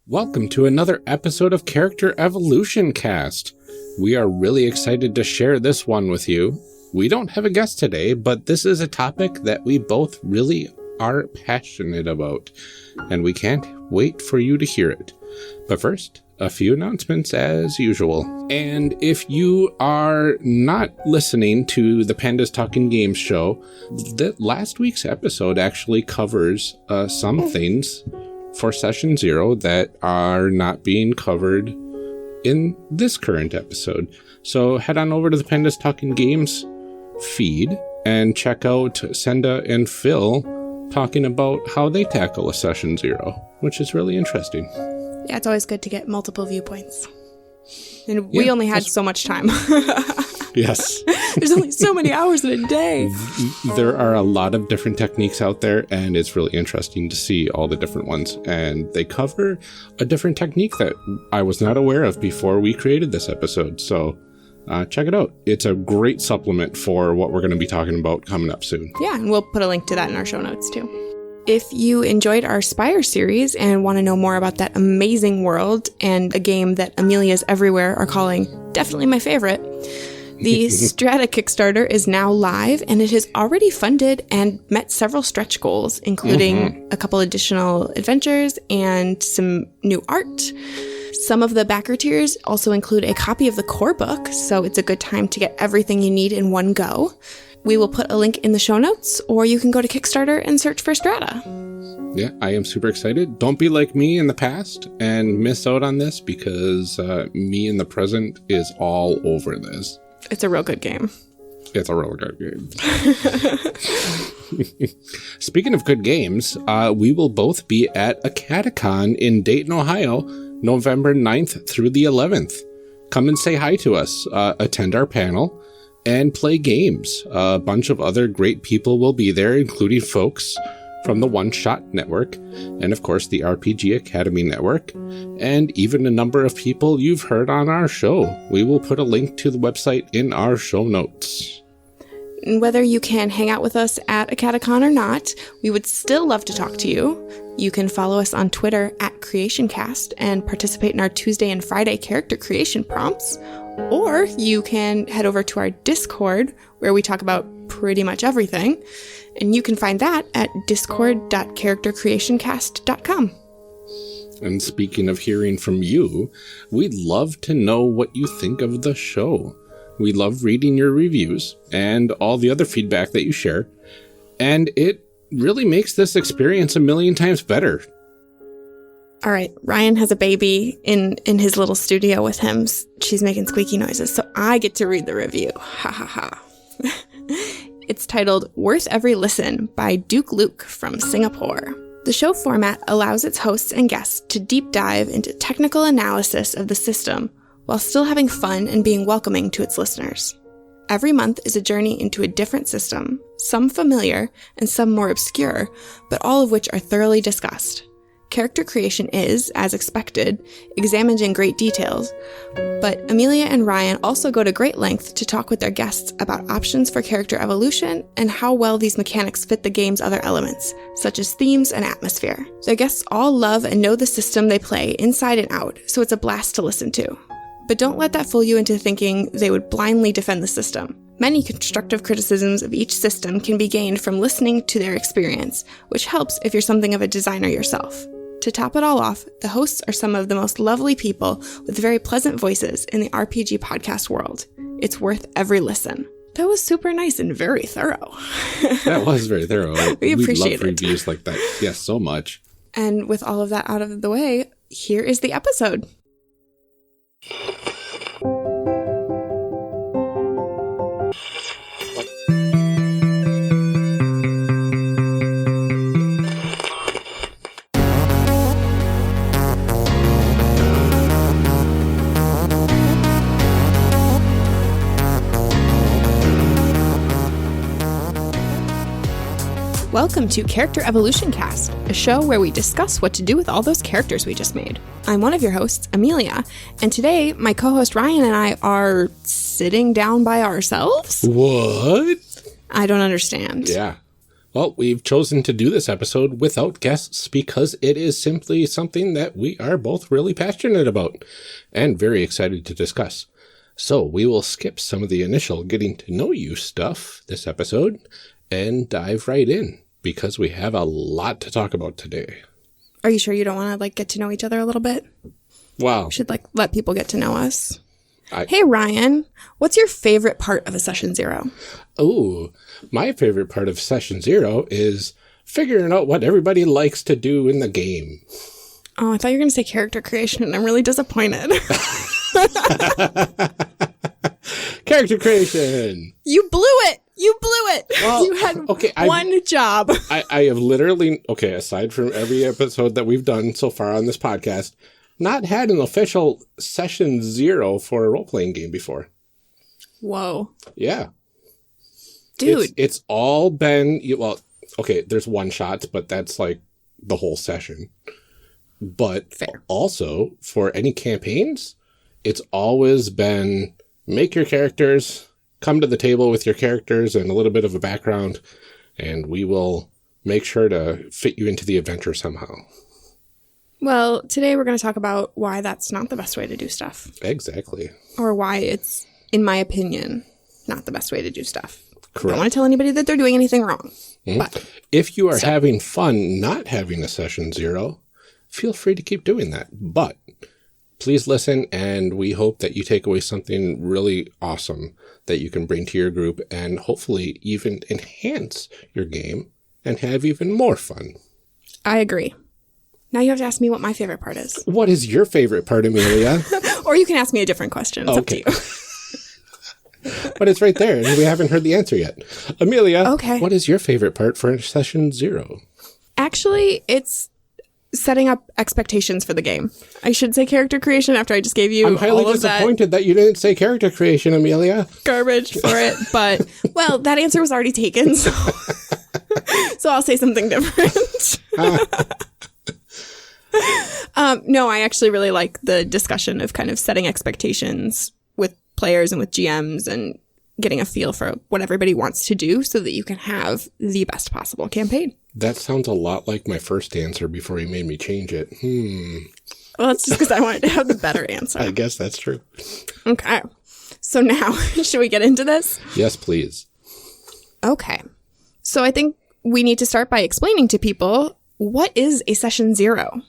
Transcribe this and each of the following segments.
Welcome to another episode of Character Evolution Cast. We are really excited to share this one with you. We don't have a guest today, but this is a topic that we both really are passionate about, and we can't wait for you to hear it. But first, a few announcements as usual. And if you are not listening to the Pandas Talking Games show, last week's episode actually covers some things for Session 0 that are not being covered in this current episode. So head on over to the Pandas Talking Games feed and check out Senda and Phil talking about how they tackle a Session 0, which is really interesting. Yeah, it's always good to get multiple viewpoints. And we only had so much time. Yes. There's only so many hours in a day. There are a lot of different techniques out there, and it's really interesting to see all the different ones. And they cover a different technique that I was not aware of before we created this episode. So check it out. It's a great supplement for what we're going to be talking about coming up soon. Yeah, and we'll put a link to that in our show notes too. If you enjoyed our Spire series and want to know more about that amazing world and a game that Amelia's everywhere are calling definitely my favorite, the Strata Kickstarter is now live, and it has already funded and met several stretch goals, including a couple additional adventures and some new art. Some of the backer tiers also include a copy of the core book, so it's a good time to get everything you need in one go. We will put a link in the show notes, or you can go to Kickstarter and search for Strata. Yeah, I am super excited. Don't be like me in the past and miss out on this, because me in the present is all over this. It's a real good game. It's a real good game. Speaking of good games, we will both be at a Catacon in Dayton, Ohio, November 9th through the 11th. Come and say hi to us, attend our panel, and play games. A bunch of other great people will be there, including folks from the One Shot Network, and of course the RPG Academy Network, and even a number of people you've heard on our show. We will put a link to the website in our show notes. And whether you can hang out with us at a Catacon or not, we would still love to talk to you. You can follow us on Twitter at CreationCast and participate in our Tuesday and Friday character creation prompts. Or you can head over to our Discord, where we talk about pretty much everything. And you can find that at discord.charactercreationcast.com. And speaking of hearing from you, we'd love to know what you think of the show. We love reading your reviews and all the other feedback that you share. And it really makes this experience a million times better. All right, Ryan has a baby in his little studio with him. She's making squeaky noises, so I get to read the review. Ha ha ha. It's titled Worth Every Listen by Duke Luke from Singapore. The show format allows its hosts and guests to deep dive into technical analysis of the system while still having fun and being welcoming to its listeners. Every month is a journey into a different system, some familiar and some more obscure, but all of which are thoroughly discussed. Character creation is, as expected, examined in great details, but Amelia and Ryan also go to great length to talk with their guests about options for character evolution and how well these mechanics fit the game's other elements, such as themes and atmosphere. Their guests all love and know the system they play inside and out, so it's a blast to listen to. But don't let that fool you into thinking they would blindly defend the system. Many constructive criticisms of each system can be gained from listening to their experience, which helps if you're something of a designer yourself. To top it all off, the hosts are some of the most lovely people with very pleasant voices in the RPG podcast world. It's worth every listen. That was super nice and very thorough. That was very thorough. We appreciate it. We love reviews like that. Yes, so much. And with all of that out of the way, here is the episode. Welcome to Character Evolution Cast, a show where we discuss what to do with all those characters we just made. I'm one of your hosts, Amelia, and today my co-host Ryan and I are sitting down by ourselves? What? I don't understand. Yeah. Well, we've chosen to do this episode without guests because it is simply something that we are both really passionate about and very excited to discuss. So we will skip some of the initial getting to know you stuff this episode and dive right in because we have a lot to talk about today. Are you sure you don't want to get to know each other a little bit? Wow. We should let people get to know us. Hey, Ryan, what's your favorite part of a session 0? Oh, my favorite part of session 0 is figuring out what everybody likes to do in the game. Oh, I thought you were going to say character creation, and I'm really disappointed. Character creation. You blew it. Well, you had one job. I have literally, aside from every episode that we've done so far on this podcast, not had an official session 0 for a role-playing game before. Whoa. Yeah. Dude. It's all been, there's one-shots, but that's the whole session. But fair. Also, for any campaigns, it's always been make your characters, come to the table with your characters and a little bit of a background, and we will make sure to fit you into the adventure somehow. Well, today we're going to talk about why that's not the best way to do stuff. Exactly. Or why it's, in my opinion, not the best way to do stuff. Correct. I don't want to tell anybody that they're doing anything wrong. Mm-hmm. But if you are having fun not having a session 0, feel free to keep doing that. But please listen, and we hope that you take away something really awesome that you can bring to your group and hopefully even enhance your game and have even more fun. I agree. Now you have to ask me what my favorite part is. What is your favorite part, Amelia? Or you can ask me a different question. It's up to you. But it's right there, and we haven't heard the answer yet. Amelia, what is your favorite part for session 0? Actually, it's setting up expectations for the game. I should say character creation after I just gave you I'm highly all of disappointed that you didn't say character creation, Amelia. Garbage for it, but, well, that answer was already taken, so, so I'll say something different. No, I actually really like the discussion of kind of setting expectations with players and with GMs and getting a feel for what everybody wants to do so that you can have the best possible campaign. That sounds a lot like my first answer before you made me change it. Well, that's just because I wanted to have the better answer. I guess that's true. Okay. So now, should we get into this? Yes, please. Okay. So I think we need to start by explaining to people, what is a session 0?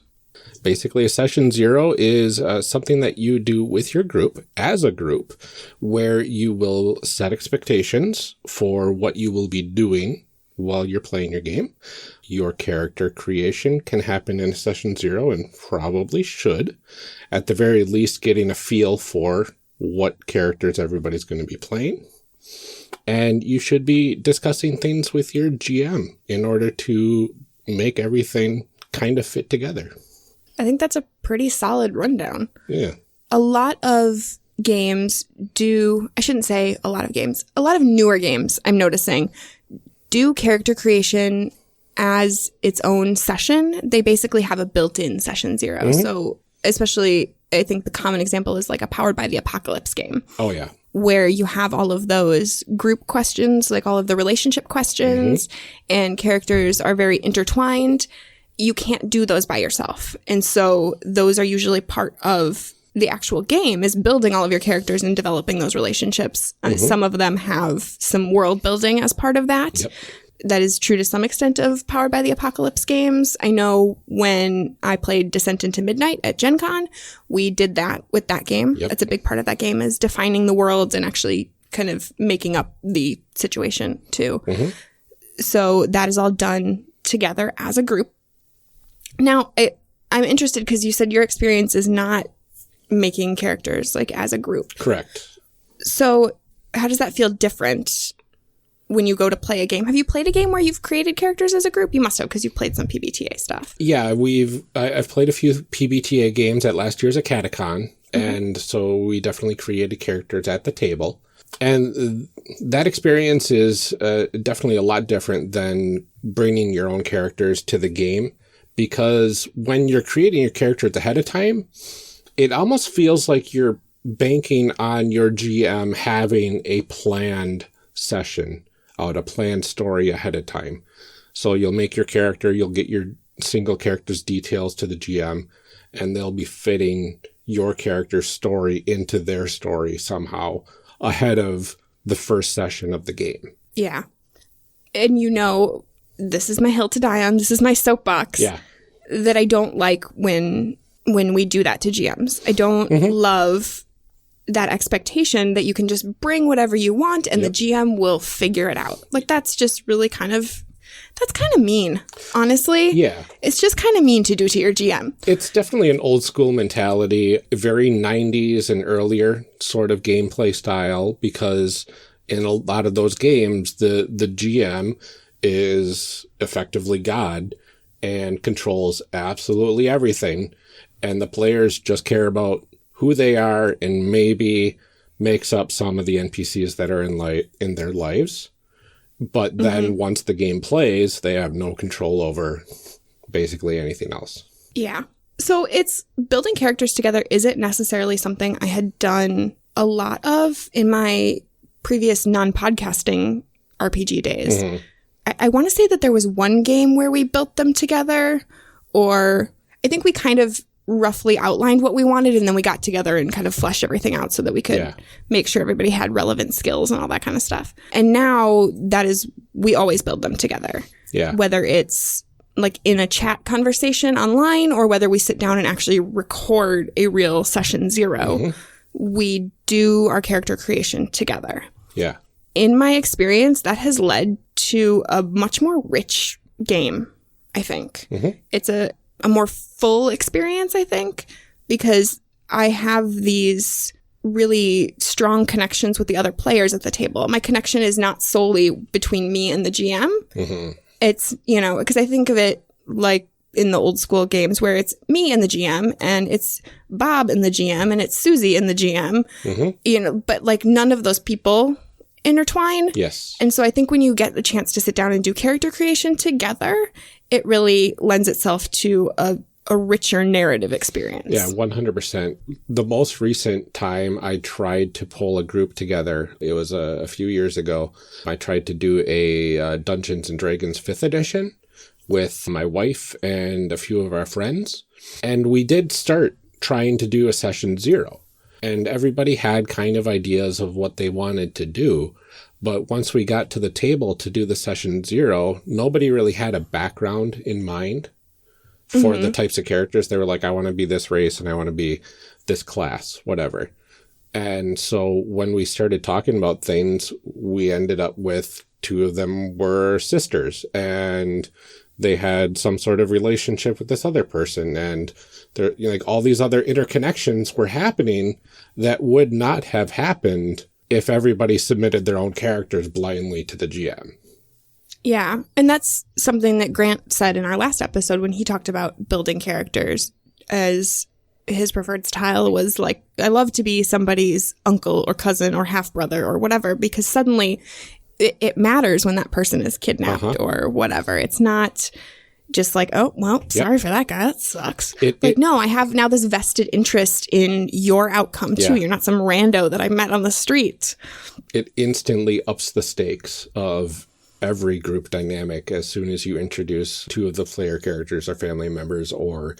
Basically, a session 0 is something that you do with your group, as a group, where you will set expectations for what you will be doing while you're playing your game. Your character creation can happen in a session 0 and probably should. At the very least, getting a feel for what characters everybody's going to be playing. And you should be discussing things with your GM in order to make everything kind of fit together. I think that's a pretty solid rundown. Yeah. A lot of games I shouldn't say a lot of games, a lot of newer games I'm noticing do character creation as its own session. They basically have a built-in session 0. Mm-hmm. So especially, I think the common example is like a Powered by the Apocalypse game. Oh, yeah. Where you have all of those group questions, like all of the relationship questions, and characters are very intertwined. You can't do those by yourself. And so those are usually part of the actual game, is building all of your characters and developing those relationships. Some of them have some world building as part of that. Yep. That is true to some extent of Powered by the Apocalypse games. I know when I played Descent into Midnight at Gen Con, we did that with that game. Yep. That's a big part of that game, is defining the worlds and actually kind of making up the situation too. Mm-hmm. So that is all done together as a group. Now, I'm interested because you said your experience is not making characters as a group. Correct. So how does that feel different when you go to play a game? Have you played a game where you've created characters as a group? You must have, because you've played some PBTA stuff. Yeah, I've played a few PBTA games at last year's Acadecon, and so we definitely created characters at the table. And that experience is definitely a lot different than bringing your own characters to the game. Because when you're creating your characters ahead of time, it almost feels like you're banking on your GM having a planned session out, a planned story ahead of time. So you'll make your character, you'll get your single character's details to the GM, and they'll be fitting your character's story into their story somehow ahead of the first session of the game. Yeah. And this is my hill to die on. This is my soapbox. Yeah. That I don't like when we do that to GMs. I don't love that expectation that you can just bring whatever you want and the GM will figure it out. Like, that's just really kind of mean, honestly. Yeah. It's just kind of mean to do to your GM. It's definitely an old school mentality, very 90s and earlier sort of gameplay style, because in a lot of those games, the GM is effectively God and controls absolutely everything. And the players just care about who they are and maybe makes up some of the NPCs that are in their lives. But then once the game plays, they have no control over basically anything else. Yeah. So it's building characters together isn't necessarily something I had done a lot of in my previous non-podcasting RPG days. I want to say that there was one game where we built them together, or I think we kind of roughly outlined what we wanted, and then we got together and kind of fleshed everything out so that we could make sure everybody had relevant skills and all that kind of stuff. And now we always build them together. Yeah. Whether it's like in a chat conversation online or whether we sit down and actually record a real session 0, we do our character creation together. Yeah. In my experience, that has led to a much more rich game, I think. It's a more full experience, I think, because I have these really strong connections with the other players at the table. My connection is not solely between me and the GM. It's, because I think of it like in the old school games where it's me and the GM and it's Bob and the GM and it's Susie and the GM, but like none of those people intertwine. Yes. And so I think when you get the chance to sit down and do character creation together, it really lends itself to a richer narrative experience. Yeah, 100%. The most recent time I tried to pull a group together, it was a few years ago. I tried to do a Dungeons & Dragons 5th edition with my wife and a few of our friends. And we did start trying to do a session 0. And everybody had kind of ideas of what they wanted to do. But once we got to the table to do the session 0, nobody really had a background in mind for the types of characters. They were like, I want to be this race and I want to be this class, whatever. And so when we started talking about things, we ended up with 2 of them were sisters and they had some sort of relationship with this other person. And there, like all these other interconnections were happening that would not have happened if everybody submitted their own characters blindly to the GM. Yeah. And that's something that Grant said in our last episode when he talked about building characters, as his preferred style was like, I love to be somebody's uncle or cousin or half brother or whatever, because suddenly it matters when that person is kidnapped or whatever. It's not just like, oh, well, sorry for that guy. That sucks. No, I have now this vested interest in your outcome too. You're not some rando that I met on the street. It instantly ups the stakes of every group dynamic as soon as you introduce 2 of the player characters or family members or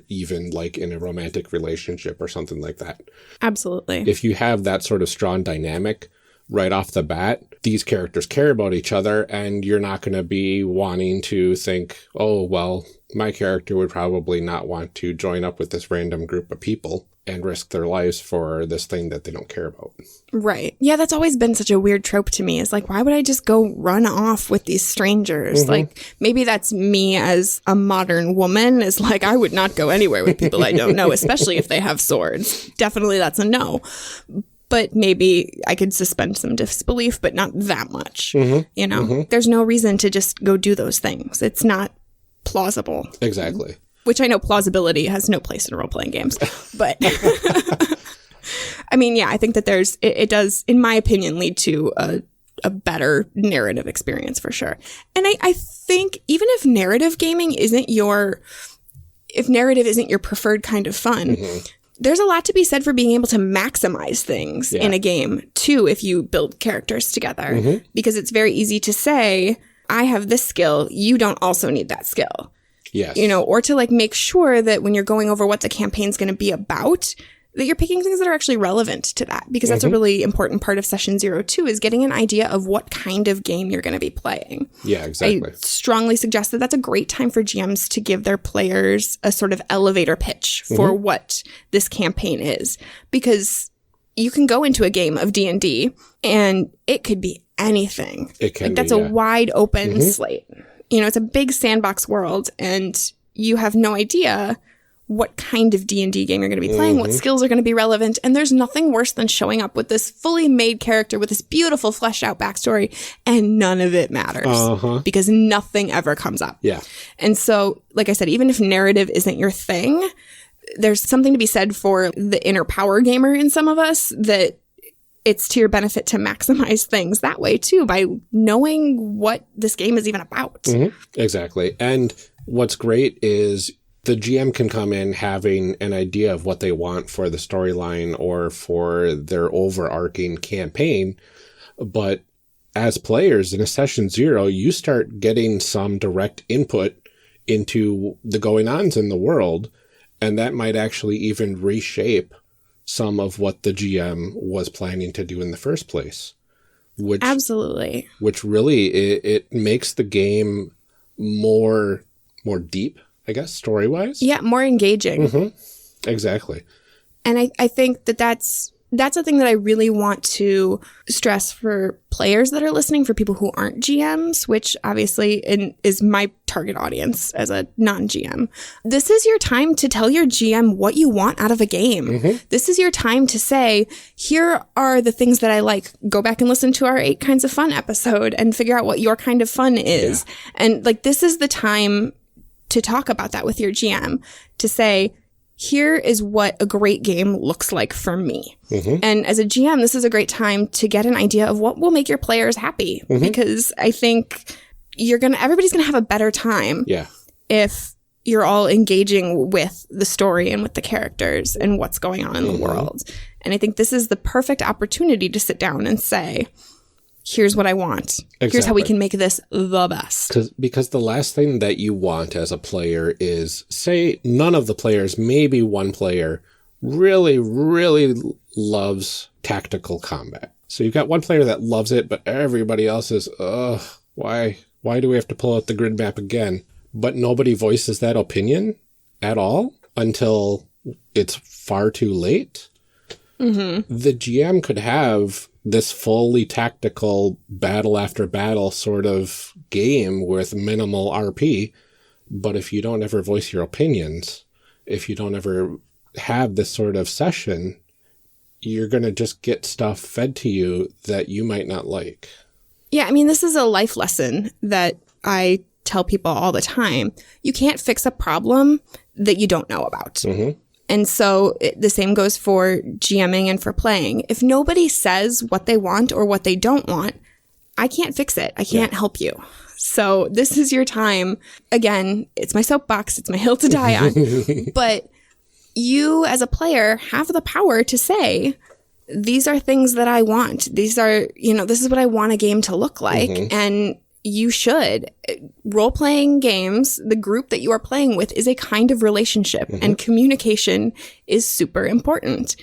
even like in a romantic relationship or something like that. Absolutely. If you have that sort of strong dynamic right off the bat, these characters care about each other and you're not going to be wanting to think, oh, well, my character would probably not want to join up with this random group of people and risk their lives for this thing that they don't care about. Right. Yeah, that's always been such a weird trope to me. Is like, why would I just go run off with these strangers? Like, maybe that's me as a modern woman, is like, I would not go anywhere with people I don't know, especially if they have swords. Definitely that's a no. But maybe I could suspend some disbelief, but not that much. There's no reason to just go do those things. It's not plausible. Exactly. Which I know plausibility has no place in role-playing games. But, I mean, yeah, I think that it does, in my opinion, lead to a better narrative experience for sure. And I think even if narrative gaming isn't your preferred kind of fun, there's a lot to be said for being able to maximize things in a game, too, if you build characters together. Because it's very easy to say, I have this skill, you don't also need that skill. Yes. Or to like make sure that when you're going over what the campaign's going to be about, that you're picking things that are actually relevant to that, because that's a really important part of session 0 too, is getting an idea of what kind of game you're going to be playing. Yeah, exactly. I strongly suggest that that's a great time for GMs to give their players a sort of elevator pitch for what this campaign is, because you can go into a game of D&D and it could be anything. It can that's a wide open slate. It's a big sandbox world, and you have no idea what kind of D&D game you're going to be playing, what skills are going to be relevant. And there's nothing worse than showing up with this fully made character with this beautiful fleshed out backstory, and none of it matters because nothing ever comes up. Yeah. And so, like I said, even if narrative isn't your thing, there's something to be said for the inner power gamer in some of us, that it's to your benefit to maximize things that way too, by knowing what this game is even about. Exactly. And what's great is the GM can come in having an idea of what they want for the storyline or for their overarching campaign. But as players in a session 0, you start getting some direct input into the going-ons in the world. And that might actually even reshape some of what the GM was planning to do in the first place. Absolutely. Which really, it makes the game more deep, I guess, story-wise. Yeah, more engaging. Exactly. And I think that's a thing that I really want to stress for players that are listening, for people who aren't GMs, which obviously is my target audience as a non-GM. This is your time to tell your GM what you want out of a game. This is your time to say, here are the things that I like. Go back and listen to our 8 Kinds of Fun episode and figure out what your kind of fun is. Yeah. And like, this is the time to talk about that with your GM, to say, here is what a great game looks like for me. And as a GM, this is a great time to get an idea of what will make your players happy, because I think everybody's going to have a better time if you're all engaging with the story and with the characters and what's going on in the world. And I think this is the perfect opportunity to sit down and say, here's what I want. Exactly. Here's how we can make this the best. Because the last thing that you want as a player is, say, none of the players, maybe one player, really, really loves tactical combat. So you've got one player that loves it, but everybody else is, why do we have to pull out the grid map again? But nobody voices that opinion at all until it's far too late. The GM could have this fully tactical battle after battle sort of game with minimal RP. But if you don't ever voice your opinions, if you don't ever have this sort of session, you're going to just get stuff fed to you that you might not like. Yeah, I mean, this is a life lesson that I tell people all the time. You can't fix a problem that you don't know about. And so the same goes for GMing and for playing. If nobody says what they want or what they don't want, I can't fix it. I can't help you. So this is your time. Again, it's my soapbox. It's my hill to die on. But you as a player have the power to say, these are things that I want. These are, this is what I want a game to look like. And you should. Role-playing games, the group that you are playing with is a kind of relationship, and communication is super important.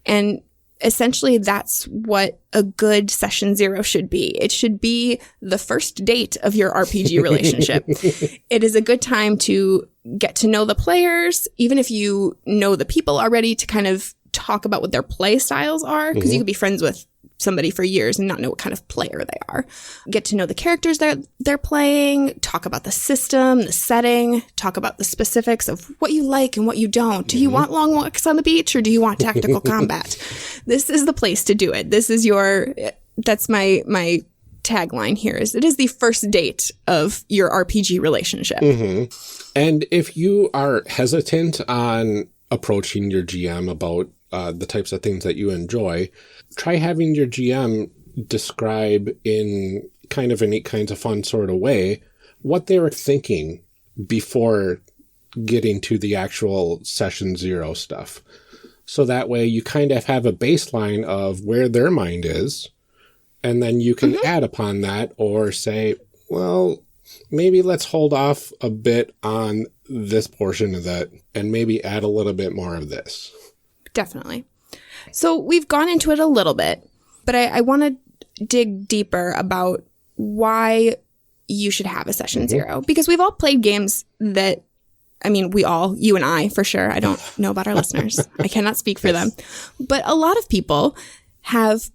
And essentially, that's what a good session 0 should be. It should be the first date of your RPG relationship. It is a good time to get to know the players, even if you know the people already, to kind of talk about what their play styles are, because you could be friends with somebody for years and not know what kind of player they are. Get to know the characters that they're playing, talk about the system, the setting, talk about the specifics of what you like and what you don't. Do you want long walks on the beach, or do you want tactical combat? This is the place to do it. This is that's my tagline here, is it is the first date of your RPG relationship. And if you are hesitant on approaching your GM about the types of things that you enjoy, try having your GM describe in kind of an 8 Kinds of Fun sort of way what they were thinking before getting to the actual session 0 stuff. So that way you kind of have a baseline of where their mind is, and then you can add upon that, or say, well, maybe let's hold off a bit on this portion of that and maybe add a little bit more of this. Definitely. So we've gone into it a little bit, but I want to dig deeper about why you should have a session zero, because we've all played games that, I mean, you and I, for sure. I don't know about our listeners. I cannot speak for them. But a lot of people have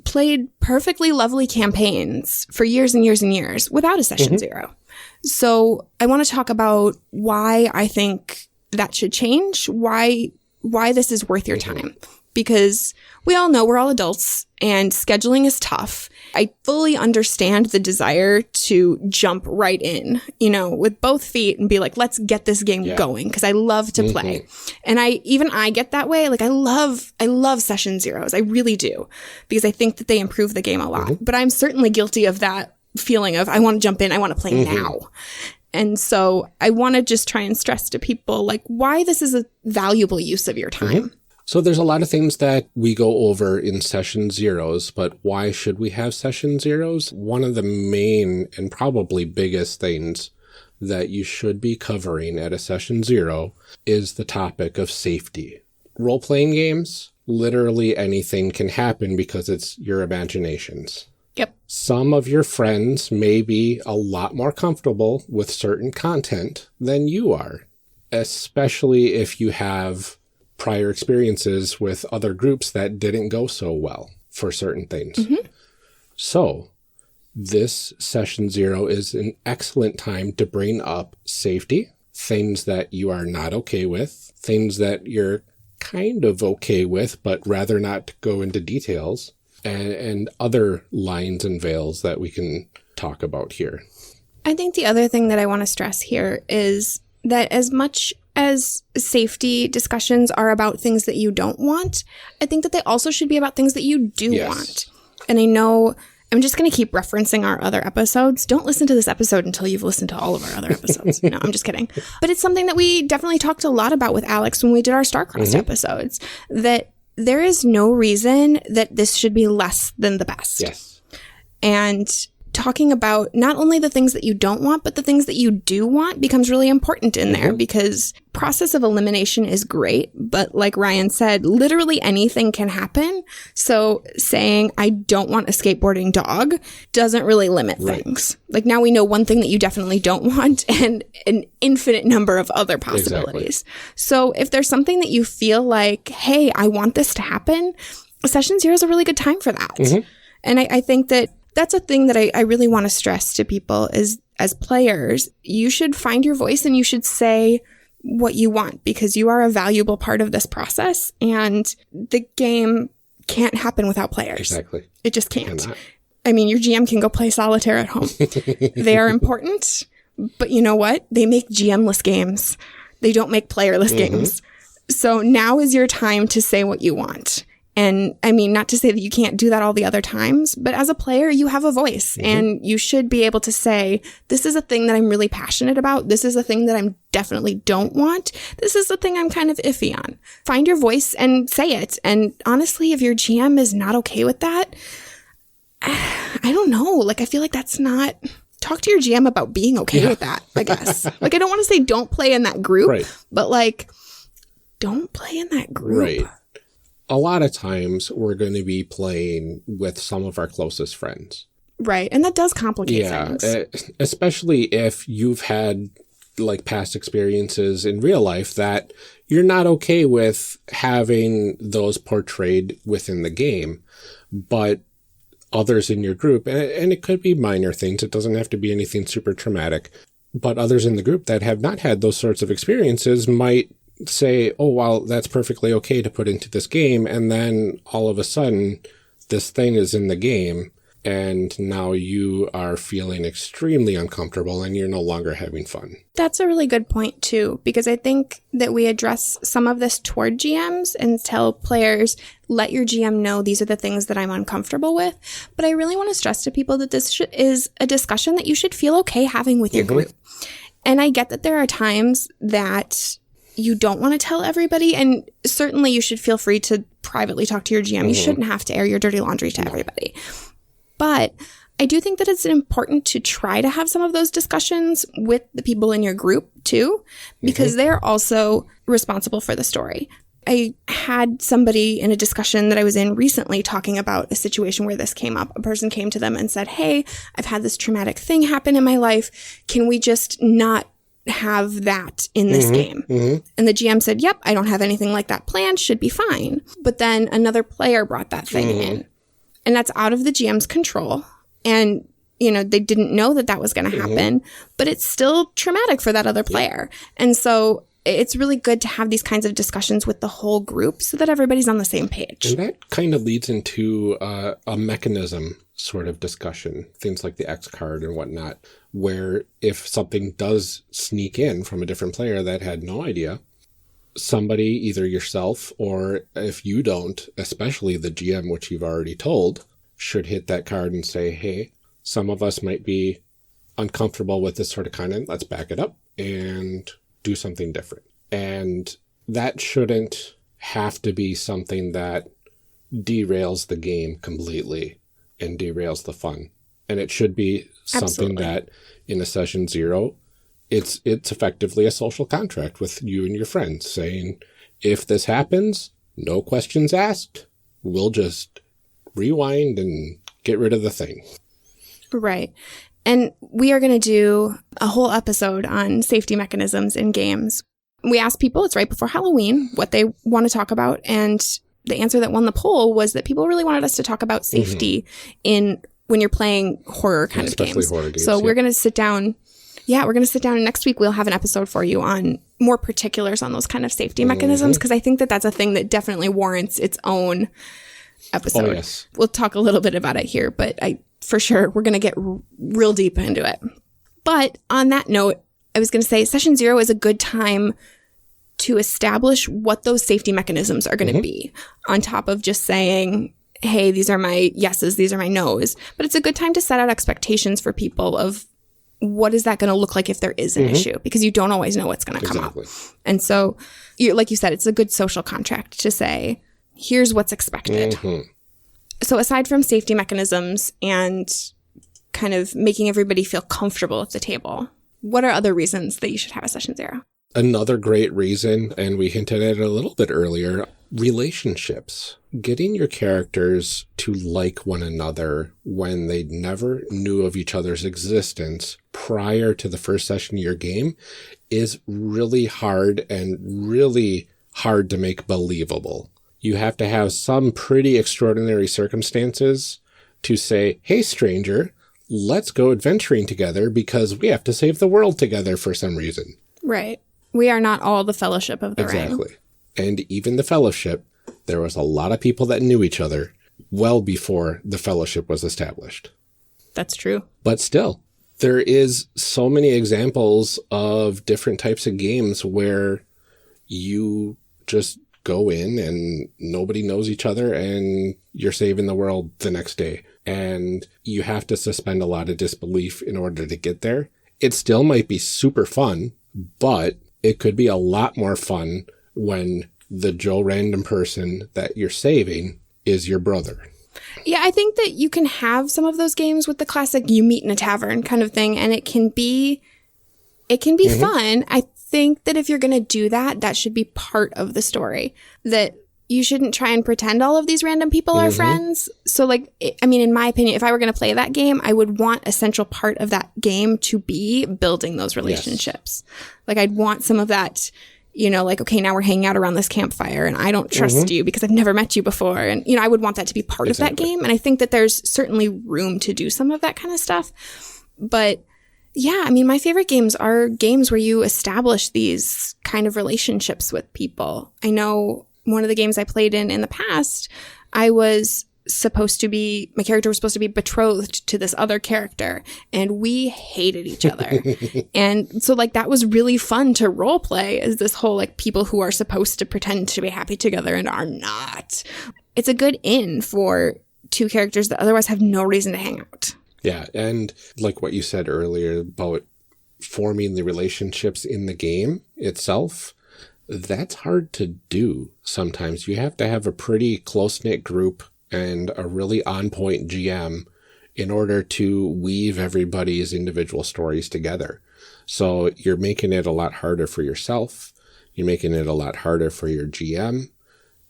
played perfectly lovely campaigns for years and years and years without a session zero. So I want to talk about why I think that should change, why this is worth your time. Because we all know we're all adults and scheduling is tough. I fully understand the desire to jump right in, with both feet and be like, let's get this game going, because I love to play. And I get that way. Like I love session zeros. I really do, because I think that they improve the game a lot. But I'm certainly guilty of that feeling of I want to jump in, I want to play now. And so I want to just try and stress to people like why this is a valuable use of your time. So there's a lot of things that we go over in session zeros, but why should we have session zeros? One of the main and probably biggest things that you should be covering at a session zero is the topic of safety. Role-playing games, literally anything can happen because it's your imaginations. Yep. Some of your friends may be a lot more comfortable with certain content than you are, especially if you have prior experiences with other groups that didn't go so well for certain things. So this session zero is an excellent time to bring up safety, things that you are not okay with, things that you're kind of okay with, but rather not go into details, and other lines and veils that we can talk about here. I think the other thing that I want to stress here is that as much as safety discussions are about things that you don't want, I think that they also should be about things that you do want. And I know I'm just going to keep referencing our other episodes. Don't listen to this episode until you've listened to all of our other episodes. No, I'm just kidding. But it's something that we definitely talked a lot about with Alex when we did our Starcrossed episodes, that there is no reason that this should be less than the best. Yes. And talking about not only the things that you don't want, but the things that you do want becomes really important in there, because process of elimination is great. But like Ryan said, literally anything can happen. So saying, I don't want a skateboarding dog doesn't really limit things. Like now we know one thing that you definitely don't want and an infinite number of other possibilities. Exactly. So if there's something that you feel like, hey, I want this to happen, session zero is a really good time for that. And I think that that's a thing that I really want to stress to people is, as players, you should find your voice and you should say what you want, because you are a valuable part of this process, and the game can't happen without players. Exactly. It just can't. I mean, your GM can go play solitaire at home. They are important, but you know what? They make GM-less games. They don't make player-less games. So now is your time to say what you want. And I mean, not to say that you can't do that all the other times, but as a player, you have a voice and you should be able to say, this is a thing that I'm really passionate about. This is a thing that I definitely don't want. This is the thing I'm kind of iffy on. Find your voice and say it. And honestly, if your GM is not okay with that, I don't know. Like, I feel like that's not... Talk to your GM about being okay with that, I guess. Like, I don't want to say don't play in that group, but like, don't play in that group. A lot of times we're going to be playing with some of our closest friends. Right. And that does complicate things. Especially if you've had like past experiences in real life that you're not okay with having those portrayed within the game, but others in your group, and it could be minor things. It doesn't have to be anything super traumatic, but others in the group that have not had those sorts of experiences might say, oh, well, that's perfectly okay to put into this game. And then all of a sudden, this thing is in the game, and now you are feeling extremely uncomfortable and you're no longer having fun. That's a really good point, too, because I think that we address some of this toward GMs and tell players, let your GM know these are the things that I'm uncomfortable with. But I really want to stress to people that this is a discussion that you should feel okay having with your group. And I get that there are times that you don't want to tell everybody, and certainly you should feel free to privately talk to your GM. You shouldn't have to air your dirty laundry to everybody. But I do think that it's important to try to have some of those discussions with the people in your group too, because they're also responsible for the story. I had somebody in a discussion that I was in recently talking about a situation where this came up. A person came to them and said, hey, I've had this traumatic thing happen in my life. Can we just not have that in this game? And the GM said, yep, I don't have anything like that planned. Should be fine. But then another player brought that thing in. And that's out of the GM's control. And, you know, they didn't know that that was going to happen. But it's still traumatic for that other player. And so it's really good to have these kinds of discussions with the whole group so that everybody's on the same page. And that kind of leads into a mechanism sort of discussion, things like the X card and whatnot, where if something does sneak in from a different player that had no idea, somebody, either yourself or if you don't, especially the GM, which you've already told, should hit that card and say, hey, some of us might be uncomfortable with this sort of content. Let's back it up and do something different. And that shouldn't have to be something that derails the game completely and derails the fun. And it should be something that in a session 0, it's effectively a social contract with you and your friends saying, if this happens, no questions asked, we'll just rewind and get rid of the thing. Right. And we are going to do a whole episode on safety mechanisms in games. We asked people, it's right before Halloween, what they want to talk about. And the answer that won the poll was that people really wanted us to talk about safety in when you're playing horror kind of games. Horror games. So we're going to sit down. Yeah, we're going to sit down and next week we'll have an episode for you on more particulars on those kind of safety mechanisms, because I think that that's a thing that definitely warrants its own episode. Oh, yes. We'll talk a little bit about it here, but for sure, we're going to get real deep into it. But on that note, I was going to say session 0 is a good time to establish what those safety mechanisms are going to be, on top of just saying, hey, these are my yeses, these are my nos. But it's a good time to set out expectations for people of what is that going to look like if there is an issue, because you don't always know what's going to come up. And so, like you said, it's a good social contract to say, here's what's expected. So aside from safety mechanisms and kind of making everybody feel comfortable at the table, what are other reasons that you should have a session 0? Another great reason, and we hinted at it a little bit earlier, relationships. Getting your characters to like one another when they never knew of each other's existence prior to the first session of your game is really hard and really hard to make believable. You have to have some pretty extraordinary circumstances to say, hey, stranger, let's go adventuring together because we have to save the world together for some reason. Right. We are not all the Fellowship of the Ring. Exactly. And even the Fellowship, there was a lot of people that knew each other well before the Fellowship was established. That's true. But still, there is so many examples of different types of games where you just go in and nobody knows each other and you're saving the world the next day. And you have to suspend a lot of disbelief in order to get there. It still might be super fun, but it could be a lot more fun when the Joe random person that you're saving is your brother. Yeah, I think that you can have some of those games with the classic you meet in a tavern kind of thing, and it can be fun. I think that if you're going to do that, that should be part of the story. That you shouldn't try and pretend all of these random people are friends. So, like, I mean, in my opinion, if I were going to play that game, I would want a central part of that game to be building those relationships. Yes. Like, I'd want some of that, you know, like, okay, now we're hanging out around this campfire and I don't trust you because I've never met you before. And, you know, I would want that to be part of that game. And I think that there's certainly room to do some of that kind of stuff. But yeah, I mean, my favorite games are games where you establish these kind of relationships with people. I know one of the games I played in the past, my character was supposed to be betrothed to this other character, and we hated each other. And so, like, that was really fun to role play as this whole, like, people who are supposed to pretend to be happy together and are not. It's a good in for two characters that otherwise have no reason to hang out. Yeah, and like what you said earlier about forming the relationships in the game itself, that's hard to do sometimes. You have to have a pretty close-knit group and a really on-point GM in order to weave everybody's individual stories together. So you're making it a lot harder for yourself. You're making it a lot harder for your GM.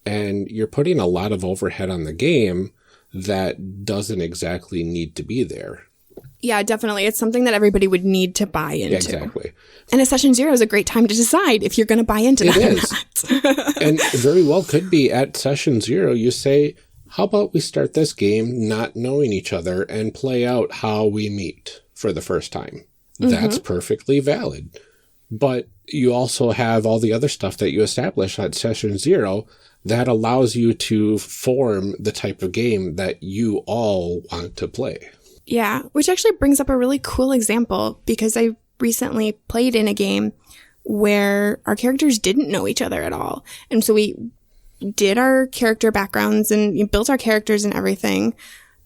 And you're putting a lot of overhead on the game that doesn't exactly need to be there. Yeah, definitely. It's something that everybody would need to buy into. Exactly. And a session 0 is a great time to decide if you're going to buy into that or not. And very well could be at session 0, you say, how about we start this game not knowing each other and play out how we meet for the first time? That's perfectly valid. But you also have all the other stuff that you establish at session 0 that allows you to form the type of game that you all want to play. Yeah, which actually brings up a really cool example, because I recently played in a game where our characters didn't know each other at all. And so we did our character backgrounds and built our characters and everything.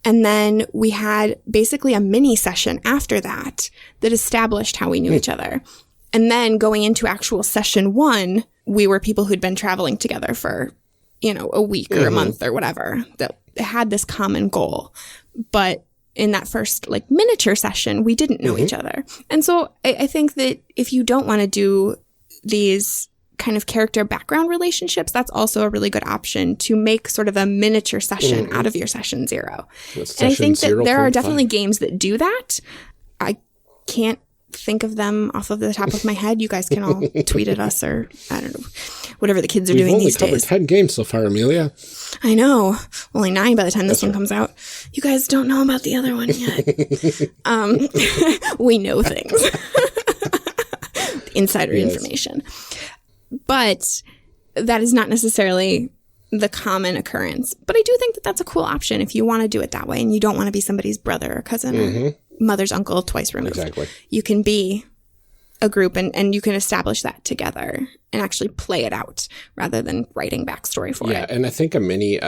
And then we had basically a mini session after that established how we knew each other. And then going into actual session 1, we were people who'd been traveling together for, a week or a month or whatever, that had this common goal. But in that first miniature session, we didn't know each other. And so I think that if you don't want to do these kind of character background relationships, that's also a really good option to make sort of a miniature session out of your session 0. And I think that there are definitely games that do that. I can't think of them off of the top of my head. You guys can all tweet at us, or I don't know, whatever the kids are doing these days. We've only covered 10 games so far, Amelia. I know. Only 9 by the time this one comes out. You guys don't know about the other one yet. We know things. Insider information. But that is not necessarily the common occurrence. But I do think that that's a cool option if you want to do it that way and you don't want to be somebody's brother or cousin or mother's uncle twice removed. Exactly. You can be a group and you can establish that together and actually play it out rather than writing backstory for it. Yeah, and I think a mini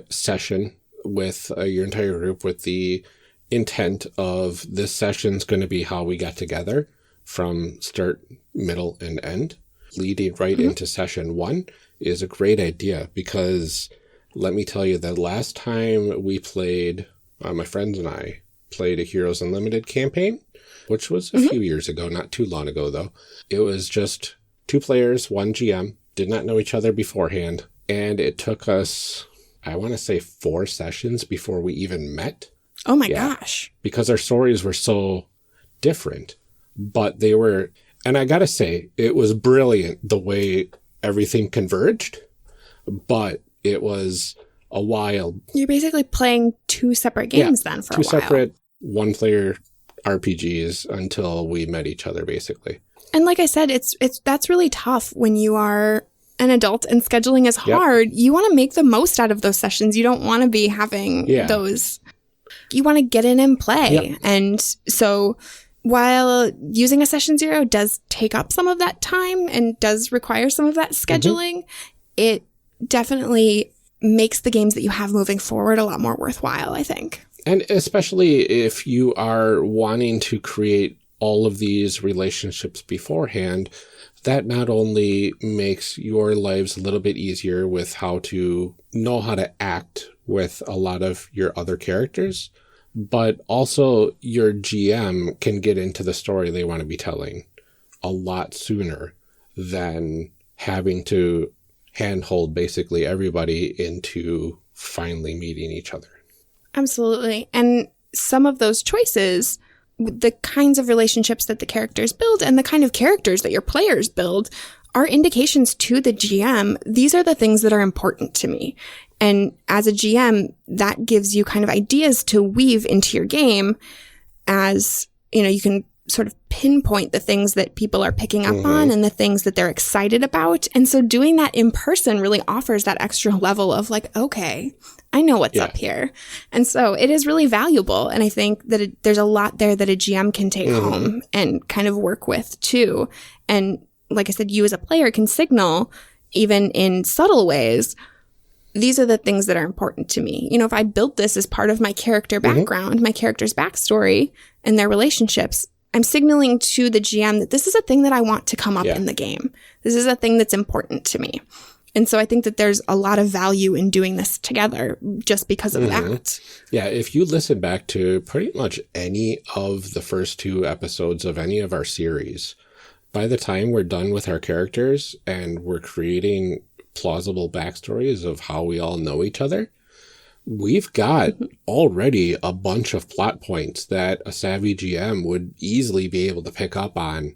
session with your entire group with the intent of this session's going to be how we got together from start, middle, and end, leading right into session 1 is a great idea, because let me tell you, the last time we played, my friends and I played a Heroes Unlimited campaign, which was a few years ago, not too long ago though. It was just 2 players, 1 GM, did not know each other beforehand, and it took us, I want to say 4 sessions before we even met. Oh my gosh. Because our stories were so different, but they were, and I gotta say, it was brilliant the way everything converged, but it was a while. You're basically playing 2 separate games then for a while. 2 separate 1-player RPGs until we met each other, basically. And like I said, that's really tough when you are an adult and scheduling is hard. You want to make the most out of those sessions. You don't want to be having those. You want to get in and play. And so while using a session 0 does take up some of that time and does require some of that scheduling, it definitely makes the games that you have moving forward a lot more worthwhile, I think. And especially if you are wanting to create all of these relationships beforehand, that not only makes your lives a little bit easier with how to know how to act with a lot of your other characters, but also your GM can get into the story they want to be telling a lot sooner than having to handhold basically everybody into finally meeting each other. Absolutely. And some of those choices, the kinds of relationships that the characters build and the kind of characters that your players build are indications to the GM. These are the things that are important to me. And as a GM, that gives you kind of ideas to weave into your game as, you can sort of pinpoint the things that people are picking up on and the things that they're excited about. And so doing that in person really offers that extra level of okay, I know what's up here. And so it is really valuable. And I think that there's a lot there that a GM can take home and kind of work with too. And like I said, you as a player can signal, even in subtle ways, these are the things that are important to me. If I built this as part of my character background, my character's backstory and their relationships, I'm signaling to the GM that this is a thing that I want to come up in the game. This is a thing that's important to me. And so I think that there's a lot of value in doing this together just because of that. Yeah, if you listen back to pretty much any of the first 2 episodes of any of our series, by the time we're done with our characters and we're creating plausible backstories of how we all know each other, we've got already a bunch of plot points that a savvy GM would easily be able to pick up on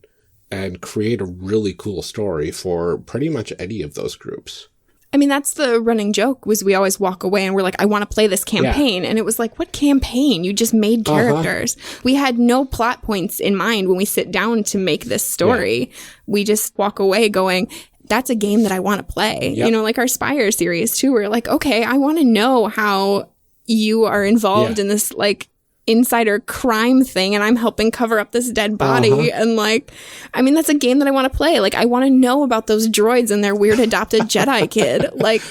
and create a really cool story for pretty much any of those groups. I mean, that's the running joke, was we always walk away and we're like, I want to play this campaign. And it was like, what campaign? You just made characters. We had no plot points in mind when we sit down to make this story. We just walk away going, that's a game that I want to play. You know, like our Spire series too. We're like, okay, I want to know how you are involved in this like insider crime thing and I'm helping cover up this dead body. And like, I mean, that's a game that I want to play. Like, I want to know about those droids and their weird adopted Jedi kid. Like,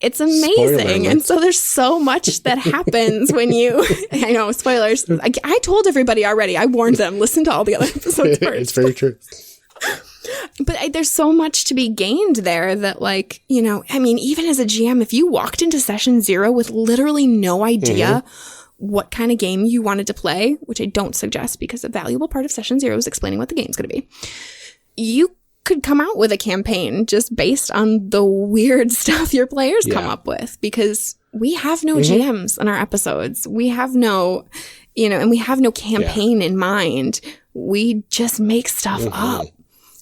it's amazing. And so there's so much that happens when you, I know, spoilers. I told everybody already. I warned them. Listen to all the other episodes first. It's very true. But there's so much to be gained there that, like, you know, I mean, even as a GM, if you walked into session 0 with literally no idea what kind of game you wanted to play, which I don't suggest because a valuable part of session 0 is explaining what the game's going to be, you could come out with a campaign just based on the weird stuff your players come up with, because we have no GMs in our episodes. We have no, you know, and we have no campaign in mind. We just make stuff up.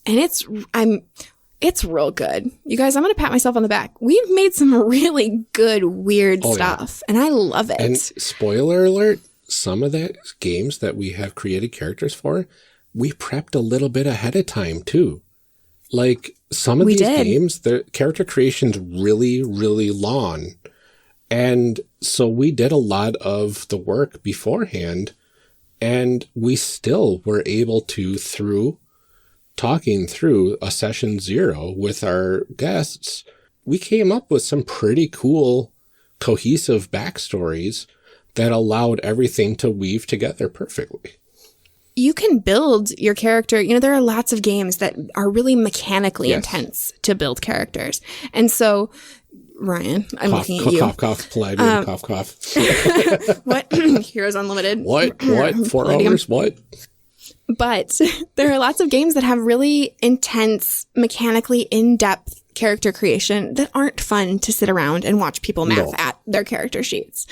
And it's real good. You guys, I'm going to pat myself on the back. We've made some really good, weird stuff, and I love it. And spoiler alert, some of the games that we have created characters for, we prepped a little bit ahead of time, too. Like, some of these games, the character creation's really, really long. And so we did a lot of the work beforehand, and we still were able to, through talking through a session 0 with our guests, we came up with some pretty cool, cohesive backstories that allowed everything to weave together perfectly. You can build your character. You know, there are lots of games that are really mechanically intense to build characters. And so, Ryan, I'm looking at you. Cough, cough, Palladium, cough, cough. What? Heroes Unlimited. What? 4 hours? What? But there are lots of games that have really intense, mechanically in-depth character creation that aren't fun to sit around and watch people math at their character sheets.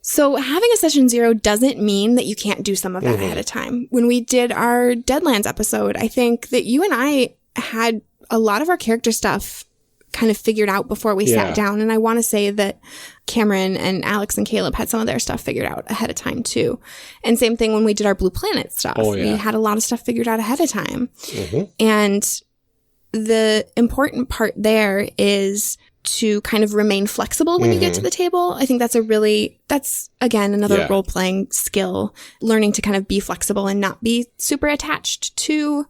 So having a session 0 doesn't mean that you can't do some of that ahead of time. When we did our Deadlands episode, I think that you and I had a lot of our character stuff kind of figured out before we sat down. And I want to say that Cameron and Alex and Caleb had some of their stuff figured out ahead of time too. And same thing when we did our Blue Planet stuff. We had a lot of stuff figured out ahead of time. And the important part there is to kind of remain flexible when you get to the table. I think that's again, another role-playing skill, learning to kind of be flexible and not be super attached to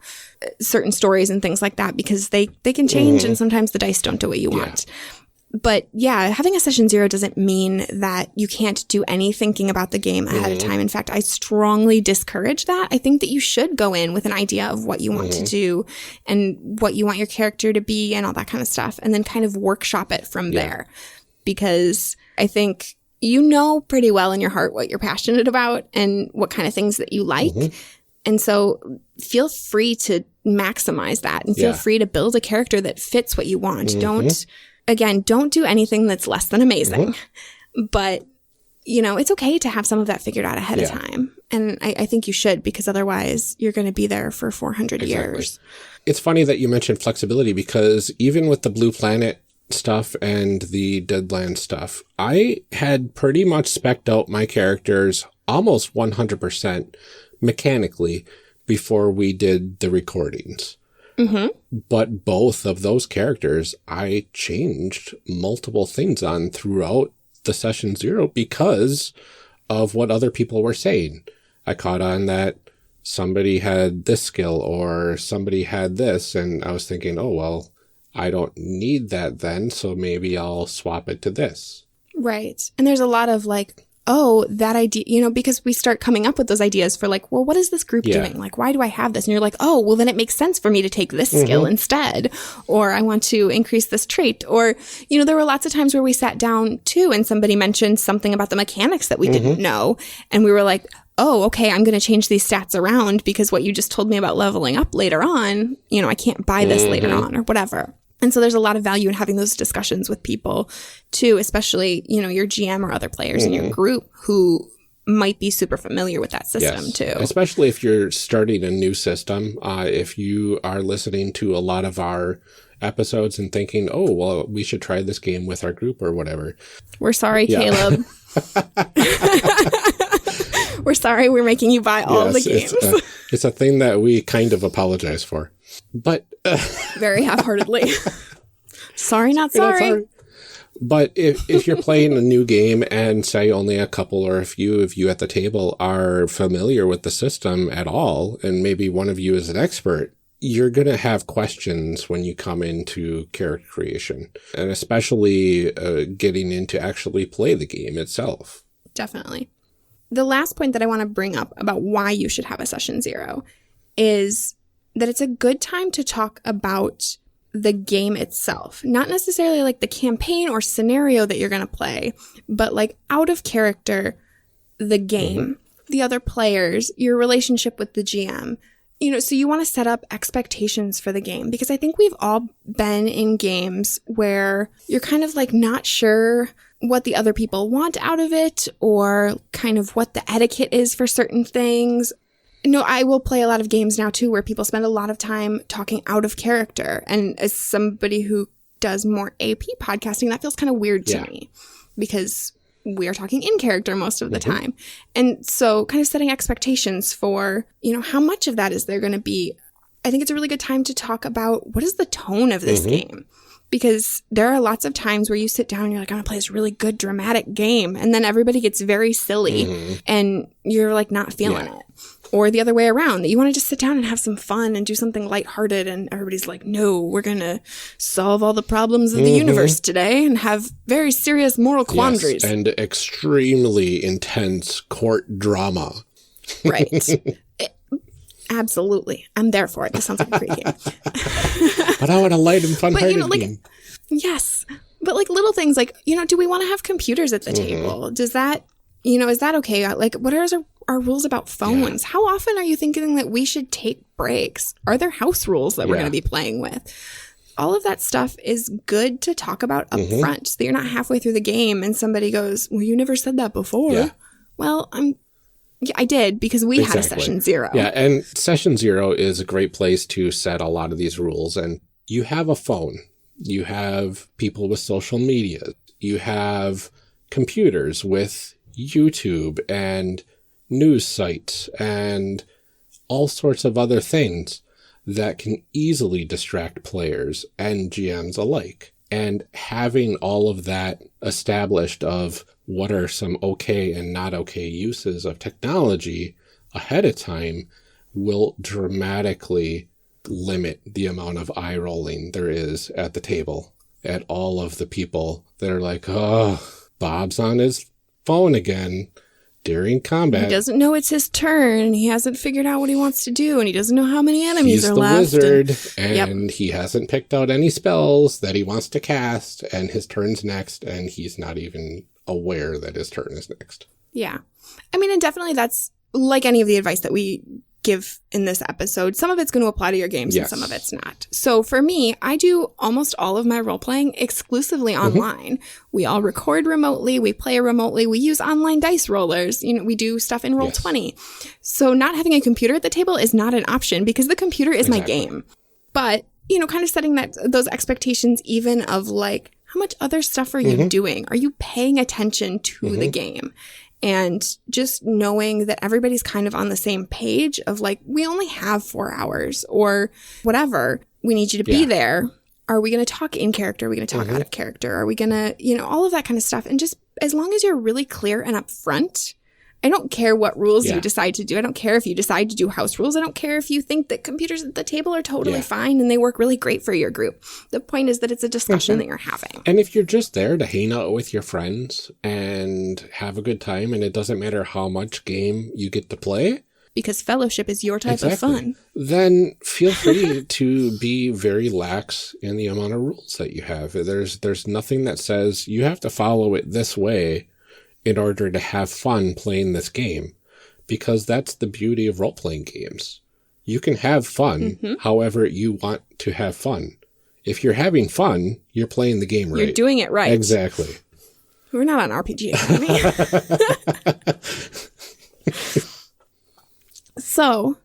certain stories and things like that, because they can change and sometimes the dice don't do what you want. But yeah, having a session 0 doesn't mean that you can't do any thinking about the game ahead of time. In fact, I strongly discourage that. I think that you should go in with an idea of what you want to do and what you want your character to be and all that kind of stuff, and then kind of workshop it from there. Because I think you know pretty well in your heart what you're passionate about and what kind of things that you like. And so feel free to maximize that and feel free to build a character that fits what you want. Don't do anything that's less than amazing. But, you know, it's okay to have some of that figured out ahead of time. And I think you should, because otherwise you're going to be there for 400 years. It's funny that you mentioned flexibility, because even with the Blue Planet stuff and the Deadlands stuff, I had pretty much spec'd out my characters almost 100% mechanically before we did the recordings. But both of those characters, I changed multiple things on throughout the session 0 because of what other people were saying. I caught on that somebody had this skill or somebody had this, and I was thinking, oh, well, I don't need that then, so maybe I'll swap it to this. Right. And there's a lot of like, oh, that idea, you know, because we start coming up with those ideas for like, well, what is this group doing? Like, why do I have this? And you're like, oh, well, then it makes sense for me to take this skill instead. Or I want to increase this trait. Or, you know, there were lots of times where we sat down too and somebody mentioned something about the mechanics that we didn't know. And we were like, oh, okay, I'm going to change these stats around because what you just told me about leveling up later on, you know, I can't buy this later on or whatever. And so there's a lot of value in having those discussions with people too, especially, you know, your GM or other players in your group who might be super familiar with that system too. Especially if you're starting a new system. If you are listening to a lot of our episodes and thinking, oh, well, we should try this game with our group or whatever. We're sorry, Caleb. We're sorry we're making you buy all the games. It's a thing that we kind of apologize for. But very half-heartedly. Sorry, not sorry. But if you're playing a new game and say only a couple or a few of you at the table are familiar with the system at all, and maybe one of you is an expert, you're going to have questions when you come into character creation, and especially getting into actually play the game itself. Definitely. The last point that I want to bring up about why you should have a session 0 is that it's a good time to talk about the game itself. Not necessarily like the campaign or scenario that you're going to play, but like out of character, the game, the other players, your relationship with the GM. You know, so you want to set up expectations for the game, because I think we've all been in games where you're kind of like not sure what the other people want out of it, or kind of what the etiquette is for certain things. No, I will play a lot of games now too where people spend a lot of time talking out of character. And as somebody who does more AP podcasting, that feels kind of weird to me, because we are talking in character most of the time. And so kind of setting expectations for, you know, how much of that is there going to be. I think it's a really good time to talk about what is the tone of this game. Because there are lots of times where you sit down and you're like, I'm going to play this really good dramatic game. And then everybody gets very silly and you're like not feeling it. Or the other way around, that you want to just sit down and have some fun and do something lighthearted. And everybody's like, no, we're going to solve all the problems of the universe today and have very serious moral quandaries. Yes, and extremely intense court drama. Right. Absolutely. I'm there for it. This sounds like a great game. But I want a light and fun-hearted game. Yes. But like little things like, you know, do we want to have computers at the table? Does that, you know, is that okay? Like, what are our rules about phones? How often are you thinking that we should take breaks? Are there house rules that we're going to be playing with? All of that stuff is good to talk about up front, so that you're not halfway through the game and somebody goes, well, you never said that before. Yeah. Well, I did, because we had a session 0. Yeah, and session 0 is a great place to set a lot of these rules. And you have a phone. You have people with social media. You have computers with YouTube and news sites and all sorts of other things that can easily distract players and GMs alike. And having all of that established of what are some okay and not okay uses of technology ahead of time will dramatically limit the amount of eye rolling there is at the table at all of the people that are like, oh, Bob's on his phone again during combat. He doesn't know it's his turn. He hasn't figured out what he wants to do, and he doesn't know how many enemies are left. He's the wizard, and he hasn't picked out any spells that he wants to cast, and his turn's next, and he's not even aware that his turn is next. Yeah. I mean, and definitely that's like any of the advice that we give in this episode. Some of it's going to apply to your games and some of it's not. So for me, I do almost all of my role playing exclusively online. We all record remotely. We play remotely. We use online dice rollers. You know, we do stuff in Roll20. So not having a computer at the table is not an option, because the computer is my game. But, you know, kind of setting those expectations even of like, how much other stuff are you doing? Are you paying attention to the game? And just knowing that everybody's kind of on the same page of like, we only have 4 hours or whatever. We need you to be there. Are we going to talk in character? Are we going to talk out of character? Are we going to, you know, all of that kind of stuff. And just as long as you're really clear and upfront I don't care what rules Yeah. you decide to do. I don't care if you decide to do house rules. I don't care if you think that computers at the table are totally Yeah. fine and they work really great for your group. The point is that it's a discussion that you're having. And if you're just there to hang out with your friends and have a good time, and it doesn't matter how much game you get to play, Because fellowship is your type of fun. then feel free to be very lax in the amount of rules that you have. There's nothing that says you have to follow it this way in order to have fun playing this game, because that's the beauty of role-playing games. You can have fun however you want to have fun. If you're having fun, you're playing the game right. You're doing it right. Exactly. We're not on RPG Academy. So,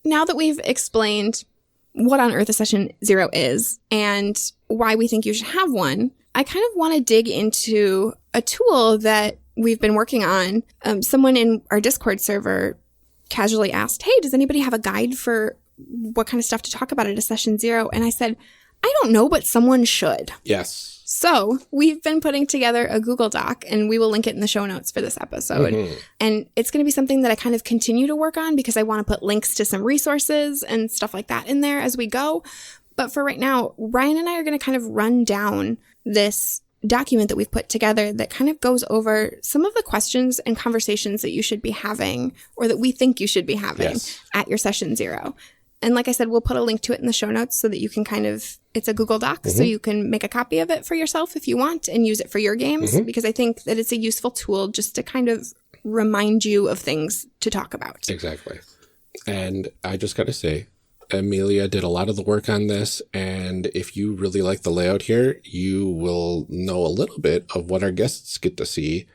now that we've explained what on earth a session 0 is and why we think you should have one, I kind of want to dig into a tool that we've been working on. Someone in our Discord server casually asked, hey, does anybody have a guide for what kind of stuff to talk about at a session 0? And I said, I don't know, but someone should. Yes. So we've been putting together a Google Doc, and we will link it in the show notes for this episode. And it's going to be something that I kind of continue to work on because I want to put links to some resources and stuff like that in there as we go. But for right now, Ryan and I are going to kind of run down this document that we've put together that kind of goes over some of the questions and conversations that you should be having, or that we think you should be having at your session 0. And like I said, we'll put a link to it in the show notes so that you can kind of, it's a Google Doc, so you can make a copy of it for yourself if you want and use it for your games, because I think that it's a useful tool just to kind of remind you of things to talk about. Exactly. And I just got to say, Amelia did a lot of the work on this, and if you really like the layout here, you will know a little bit of what our guests get to see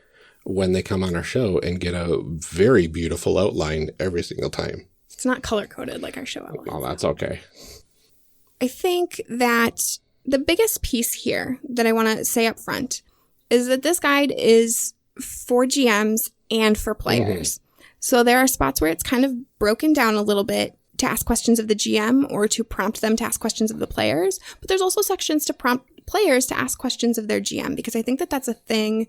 when they come on our show and get a very beautiful outline every single time. It's not color-coded like our show outline. Oh, that's okay. I think that the biggest piece here that I want to say up front is that this guide is for GMs and for players. So there are spots where it's kind of broken down a little bit to ask questions of the GM or to prompt them to ask questions of the players. But there's also sections to prompt players to ask questions of their GM, because I think that that's a thing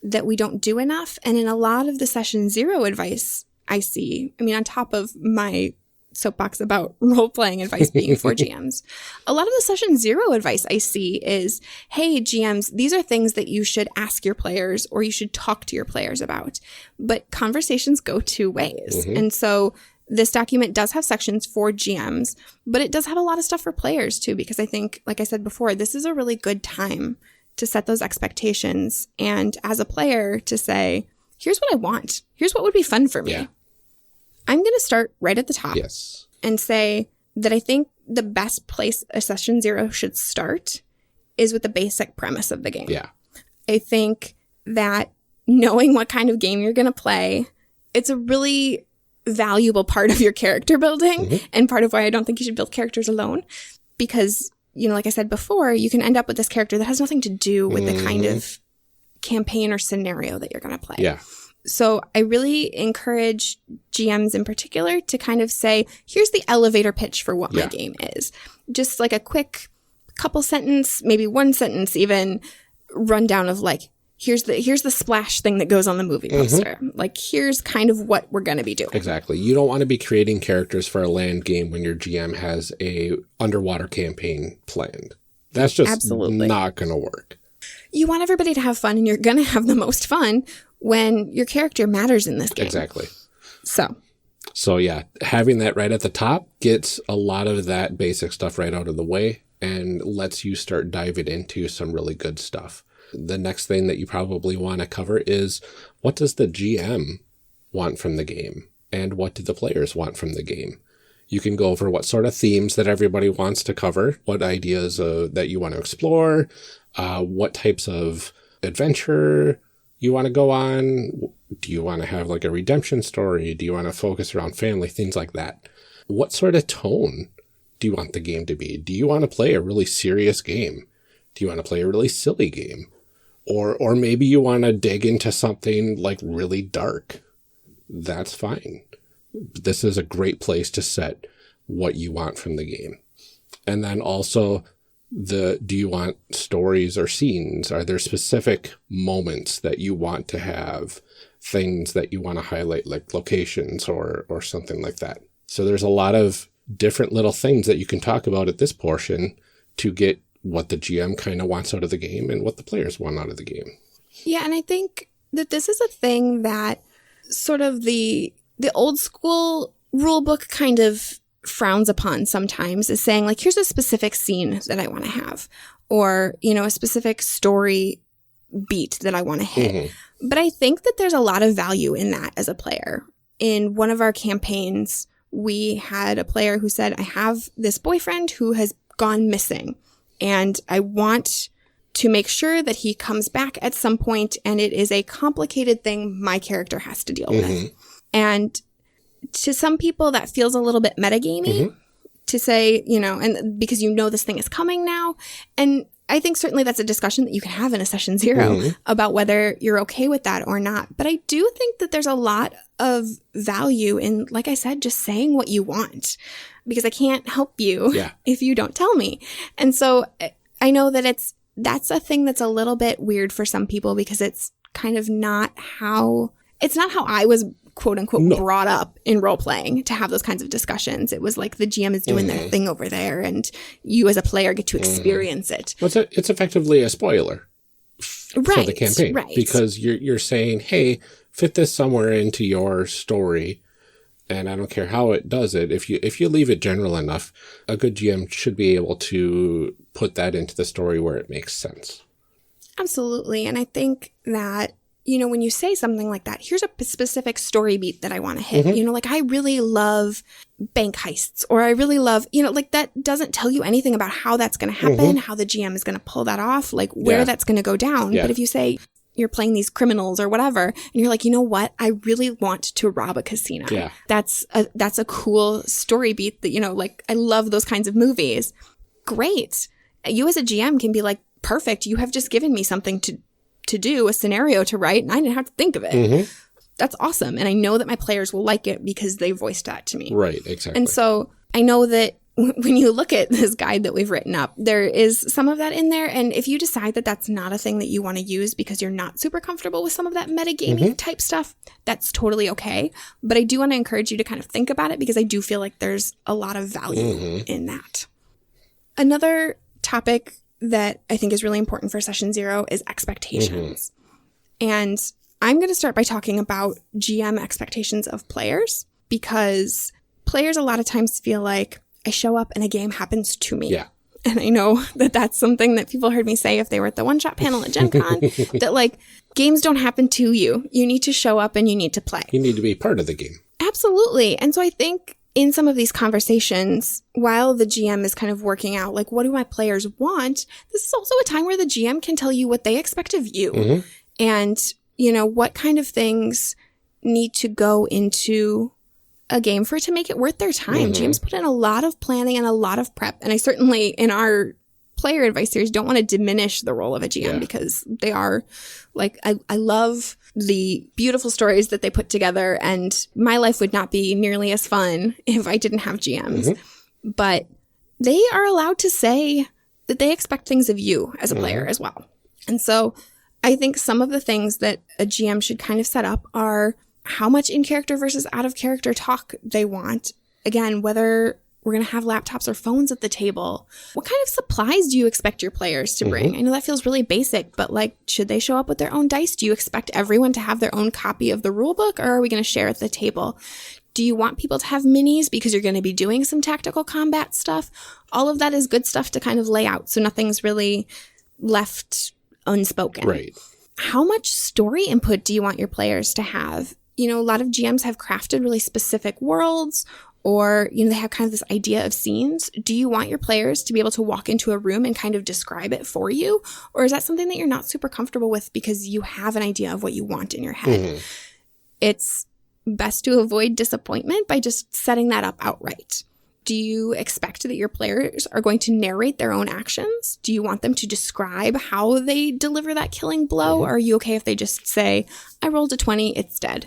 that we don't do enough. And in a lot of the session 0 advice I see, I mean, on top of my soapbox about role-playing advice being for GMs, a lot of the session 0 advice I see is, hey, GMs, these are things that you should ask your players or you should talk to your players about. But conversations go two ways. And so this document does have sections for GMs, but it does have a lot of stuff for players too, because I think, like I said before, this is a really good time to set those expectations. And as a player to say, here's what I want. Here's what would be fun for me. Yeah. I'm going to start right at the top Yes. and say that I think the best place a session 0 should start is with the basic premise of the game. Yeah. I think that knowing what kind of game you're going to play, it's a really valuable part of your character building and part of why I don't think you should build characters alone, because, you know, like I said before, you can end up with this character that has nothing to do with the kind of campaign or scenario that you're going to play. Yeah. So I really encourage GMs in particular to kind of say, here's the elevator pitch for what my game is. Just like a quick couple sentence, maybe one sentence even, rundown of like, here's the splash thing that goes on the movie poster. Like, here's kind of what we're going to be doing. Exactly. You don't want to be creating characters for a land game when your GM has a underwater campaign planned. That's just not going to work. You want everybody to have fun, and you're going to have the most fun when your character matters in this game. Exactly. So yeah, having that right at the top gets a lot of that basic stuff right out of the way and lets you start diving into some really good stuff. The next thing that you probably want to cover is, what does the GM want from the game and what do the players want from the game? You can go over what sort of themes that everybody wants to cover, what ideas that you want to explore, what types of adventure you want to go on. Do you want to have like a redemption story? Do you want to focus around family? Things like that. What sort of tone do you want the game to be? Do you want to play a really serious game? Do you want to play a really silly game? Or maybe you want to dig into something like really dark. That's fine. This is a great place to set what you want from the game. And then also do you want stories or scenes? Are there specific moments that you want to have, things that you want to highlight, like locations or something like that? So there's a lot of different little things that you can talk about at this portion to get what the GM kind of wants out of the game and what the players want out of the game. Yeah, and I think that this is a thing that sort of the old school rule book kind of frowns upon sometimes, is saying like, here's a specific scene that I want to have, or, you know, a specific story beat that I want to hit. Mm-hmm. But I think that there's a lot of value in that as a player. In one of our campaigns, we had a player who said, I have this boyfriend who has gone missing, and I want to make sure that he comes back at some point, and it is a complicated thing my character has to deal mm-hmm. with. And to some people, that feels a little bit metagamey mm-hmm. to say, you know, and because you know this thing is coming now. And I think certainly that's a discussion that you can have in a session 0 mm-hmm. about whether you're okay with that or not. But I do think that there's a lot of value in, like I said, just saying what you want, because I can't help you if you don't tell me. And so I know that that's a thing that's a little bit weird for some people, because it's kind of not how I was quote unquote brought up in role playing to have those kinds of discussions. It was like the GM is doing their thing over there, and you as a player get to experience it. Well, it's effectively a spoiler for the campaign, because you're saying, hey, fit this somewhere into your story, and I don't care how it does it. If you leave it general enough, a good GM should be able to put that into the story where it makes sense. Absolutely. And I think that, you know, when you say something like that, here's a specific story beat that I want to hit. Mm-hmm. You know, like, I really love bank heists, or I really love, you know, like, that doesn't tell you anything about how that's going to happen, mm-hmm. how the GM is going to pull that off, like where that's going to go down. Yeah. But if you say you're playing these criminals or whatever, and you're like, you know what, I really want to rob a casino. Yeah. That's a cool story beat that, you know, like, I love those kinds of movies. Great. You as a GM can be like, perfect. You have just given me something to do, a scenario to write, and I didn't have to think of it. Mm-hmm. That's awesome. And I know that my players will like it because they voiced that to me. Right, exactly. And so I know that when you look at this guide that we've written up, there is some of that in there. And if you decide that that's not a thing that you want to use because you're not super comfortable with some of that metagaming mm-hmm. type stuff, that's totally okay. But I do want to encourage you to kind of think about it, because I do feel like there's a lot of value mm-hmm. in that. Another topic that I think is really important for session 0 is expectations. Mm-hmm. And I'm going to start by talking about GM expectations of players, because players a lot of times feel like, I show up and a game happens to me. Yeah. And I know that that's something that people heard me say if they were at the one-shot panel at Gen Con, that like, games don't happen to you. You need to show up and you need to play. You need to be part of the game. Absolutely. And so I think in some of these conversations, while the GM is kind of working out, like, what do my players want? This is also a time where the GM can tell you what they expect of you. Mm-hmm. And, you know, what kind of things need to go into a game for it to make it worth their time. Mm-hmm. GMs put in a lot of planning and a lot of prep. And I certainly, in our player advice series, don't want to diminish the role of a GM because they are, like, I love the beautiful stories that they put together, and my life would not be nearly as fun if I didn't have GMs. Mm-hmm. But they are allowed to say that they expect things of you as a player as well. And so I think some of the things that a GM should kind of set up are how much in character versus out of character talk they want. Again, whether we're going to have laptops or phones at the table. What kind of supplies do you expect your players to bring? I know that feels really basic, but like, should they show up with their own dice? Do you expect everyone to have their own copy of the rule book, or are we going to share at the table? Do you want people to have minis because you're going to be doing some tactical combat stuff? All of that is good stuff to kind of lay out, so nothing's really left unspoken. Right. How much story input do you want your players to have? You know, a lot of GMs have crafted really specific worlds, or, you know, they have kind of this idea of scenes. Do you want your players to be able to walk into a room and kind of describe it for you? Or is that something that you're not super comfortable with because you have an idea of what you want in your head? It's best to avoid disappointment by just setting that up outright. Do you expect that your players are going to narrate their own actions? Do you want them to describe how they deliver that killing blow? Or are you okay if they just say, I rolled a 20, it's dead?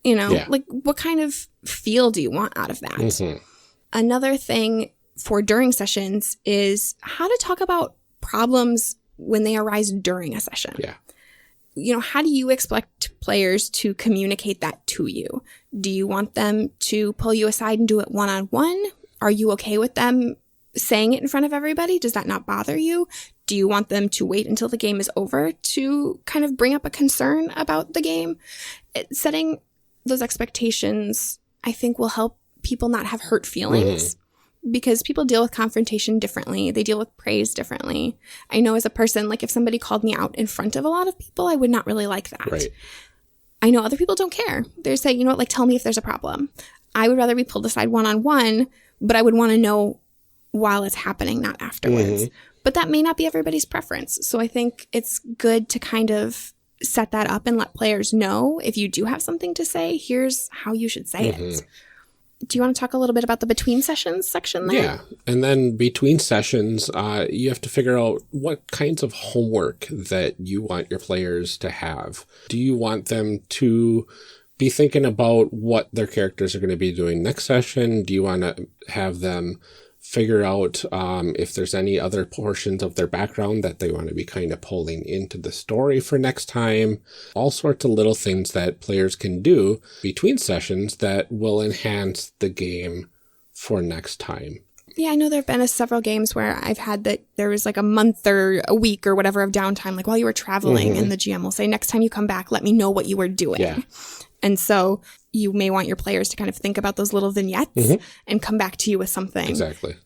You know, like, what kind of feel do you want out of that? Another thing for during sessions is how to talk about problems when they arise during a session. Yeah. How do you expect players to communicate that to you? Do you want them to pull you aside and do it one-on-one? Are you okay with them saying it in front of everybody? Does that not bother you? Do you want them to wait until the game is over to kind of bring up a concern about the game? Setting those expectations, I think, will help people not have hurt feelings. Because people deal with confrontation differently. They deal with praise differently. I know as a person, like if somebody called me out in front of a lot of people, I would not really like that. Right. I know other people don't care. They say, you know what, like tell me if there's a problem. I would rather be pulled aside one-on-one, but I would want to know while it's happening, not afterwards. But that may not be everybody's preference. So I think it's good to kind of set that up and let players know if you do have something to say, here's how you should say it. Do you want to talk a little bit about the between sessions section there? Yeah. And then between sessions, you have to figure out what kinds of homework that you want your players to have. Do you want them to be thinking about what their characters are going to be doing next session? Do you want to have them figure out if there's any other portions of their background that they want to be kind of pulling into the story for next time? All sorts of little things that players can do between sessions that will enhance the game for next time. Yeah, I know there have been several games where I've had that there was like a month or a week or whatever of downtime, like while you were traveling, and the GM will say, next time you come back, let me know what you were doing. Yeah. And so you may want your players to kind of think about those little vignettes and come back to you with something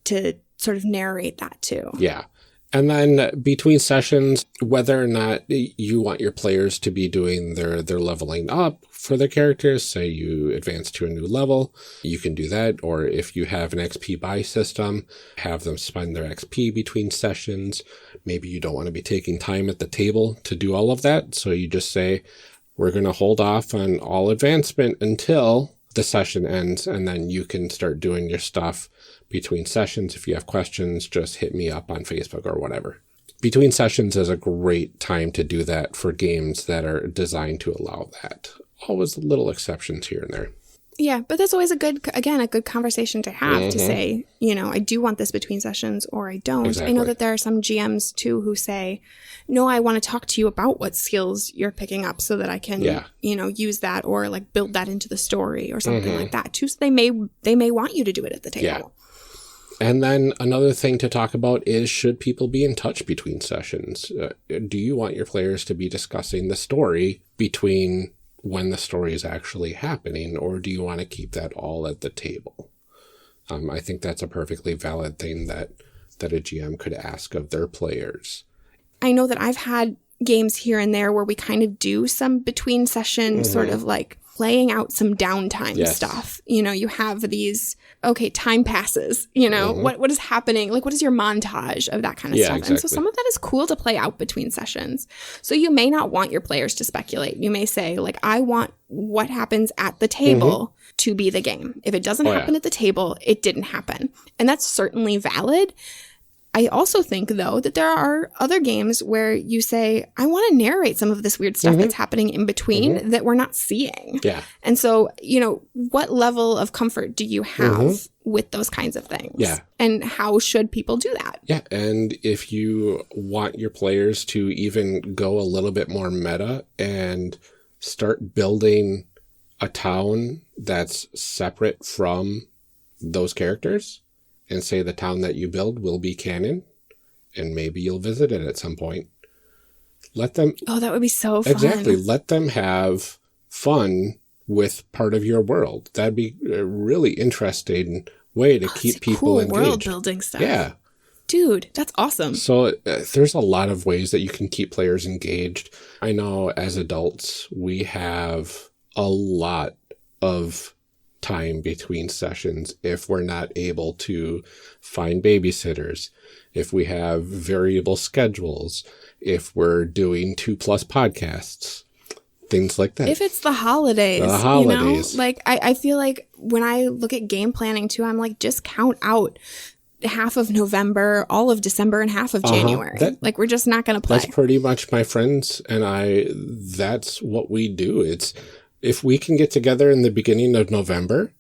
to sort of narrate that too. Yeah. And then between sessions, whether or not you want your players to be doing their leveling up for their characters, say you advance to a new level, you can do that. Or if you have an XP buy system, have them spend their XP between sessions. Maybe you don't want to be taking time at the table to do all of that. So you just say, we're going to hold off on all advancement until the session ends, and then you can start doing your stuff between sessions. If you have questions, just hit me up on Facebook or whatever. Between sessions is a great time to do that for games that are designed to allow that. Always little exceptions here and there. Yeah, but that's always a good conversation to have to say, I do want this between sessions or I don't. Exactly. I know that there are some GMs too who say, no, I want to talk to you about what skills you're picking up so that I can, use that or like build that into the story or something like that too. So they may want you to do it at the table. Yeah. And then another thing to talk about is, should people be in touch between sessions? Do you want your players to be discussing the story between when the story is actually happening, or do you want to keep that all at the table? I think that's a perfectly valid thing that a GM could ask of their players. I know that I've had games here and there where we kind of do some between session sort of like playing out some downtime stuff. You have these, time passes, what is happening? Like, what is your montage of that kind of stuff? Exactly. And so some of that is cool to play out between sessions. So you may not want your players to speculate. You may say, like, I want what happens at the table to be the game. If it doesn't happen at the table, it didn't happen. And that's certainly valid. I also think, though, that there are other games where you say, I want to narrate some of this weird stuff that's happening in between that we're not seeing. Yeah. And so, what level of comfort do you have with those kinds of things? Yeah. And how should people do that? Yeah. And if you want your players to even go a little bit more meta and start building a town that's separate from those characters, and say the town that you build will be canon, and maybe you'll visit it at some point. Let them... Oh, that would be so fun. Exactly. Let them have fun with part of your world. That'd be a really interesting way to keep people engaged. World building stuff. Yeah. Dude, that's awesome. So there's a lot of ways that you can keep players engaged. I know as adults, we have a lot of time between sessions if we're not able to find babysitters, if we have variable schedules, if we're doing 2+ podcasts, things like that. If it's the holidays. Like I feel like when I look at game planning too, I'm like, just count out half of November, all of December, and half of January. Like, we're just not going to play. That's pretty much my friends and I, that's what we do. It's, if we can get together in the beginning of November,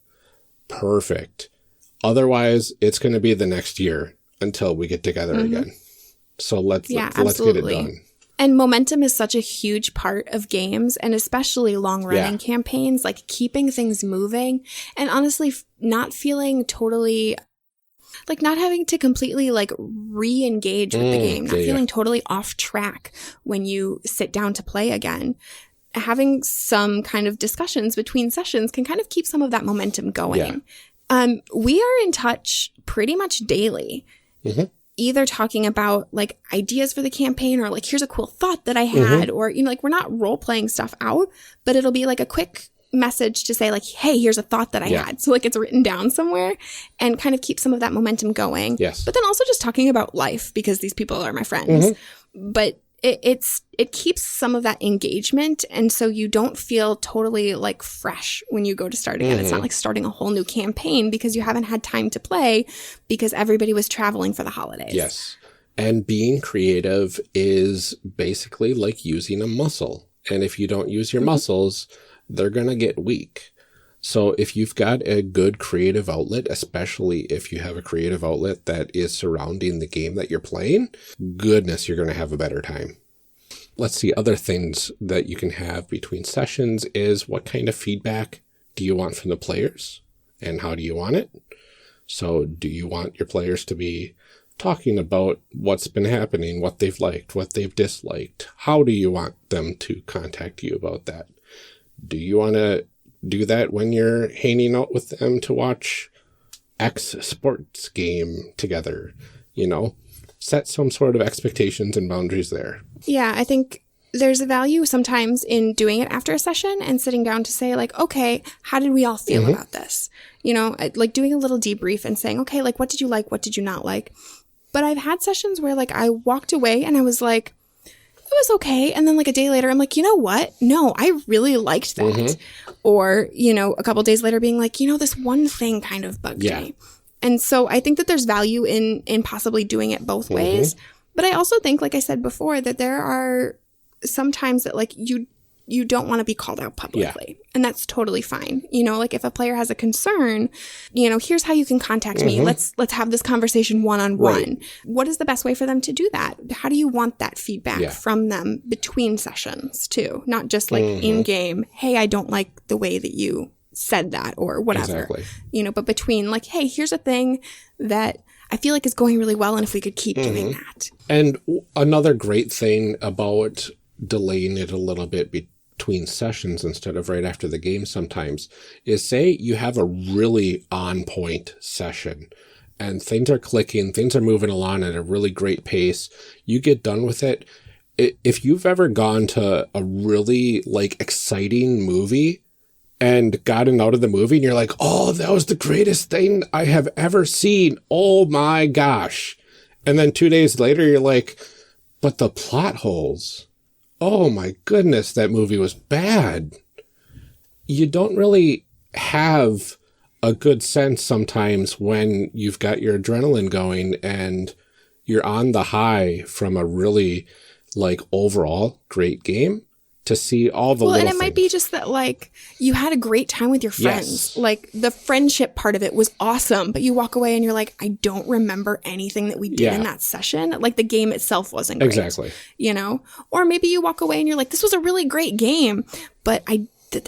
perfect. Otherwise, it's going to be the next year until we get together again. So let's get it done. And momentum is such a huge part of games, and especially long-running campaigns, like keeping things moving and honestly not feeling totally, like not having to completely like re-engage with the game, not feeling totally off track when you sit down to play again. Having some kind of discussions between sessions can kind of keep some of that momentum going. We are in touch pretty much daily. Either talking about like ideas for the campaign or like, here's a cool thought that I had, or, you know, like we're not role playing stuff out, but it'll be like a quick message to say like, hey, here's a thought that I had. So like it's written down somewhere and kind of keep some of that momentum going. But then also just talking about life because these people are my friends. But it keeps some of that engagement, and so you don't feel totally like fresh when you go to start again. It's not like starting a whole new campaign because you haven't had time to play because everybody was traveling for the holidays. And being creative is basically like using a muscle. And if you don't use your muscles, they're going to get weak. So if you've got a good creative outlet, especially if you have a creative outlet that is surrounding the game that you're playing, goodness, you're going to have a better time. Let's see, other things that you can have between sessions is what kind of feedback do you want from the players and how do you want it? So do you want your players to be talking about what's been happening, what they've liked, what they've disliked? How do you want them to contact you about that? Do you want to do that when you're hanging out with them to watch X sports game together? You know, set some sort of expectations and boundaries there. Yeah, I think there's a value sometimes in doing it after a session and sitting down to say like, okay, how did we all feel about this? You know, like doing a little debrief and saying, okay, like what did you like? What did you not like? But I've had sessions where like I walked away and I was like, it was okay. And then like a day later, I'm like, you know what? No, I really liked that. Or, you know, a couple days later being like, you know, this one thing kind of bugged me. And so I think that there's value in possibly doing it both ways. But I also think, like I said before, that there are some times that like you don't want to be called out publicly. And that's totally fine. You know, like if a player has a concern, you know, here's how you can contact me. Let's have this conversation one-on-one. What is the best way for them to do that? How do you want that feedback from them between sessions too? Not just like in-game, hey, I don't like the way that you said that or whatever. You know, but between like, hey, here's a thing that I feel like is going really well, and if we could keep doing that. And another great thing about delaying it a little bit between sessions instead of right after the game sometimes is, say you have a really on-point session and things are clicking, things are moving along at a really great pace. You get done with it. If you've ever gone to a really like exciting movie and gotten out of the movie and you're like, oh, that was the greatest thing I have ever seen. Oh my gosh. And then 2 days later, you're like, but the plot holes. Oh my goodness, that movie was bad. You don't really have a good sense sometimes when you've got your adrenaline going and you're on the high from a really like overall great game to see all the little and it things. might be just that like you had a great time with your friends. Like the friendship part of it was awesome, but you walk away and you're like, I don't remember anything that we did in that session. Like the game itself wasn't great. Exactly. You know? Or maybe you walk away and you're like, this was a really great game, but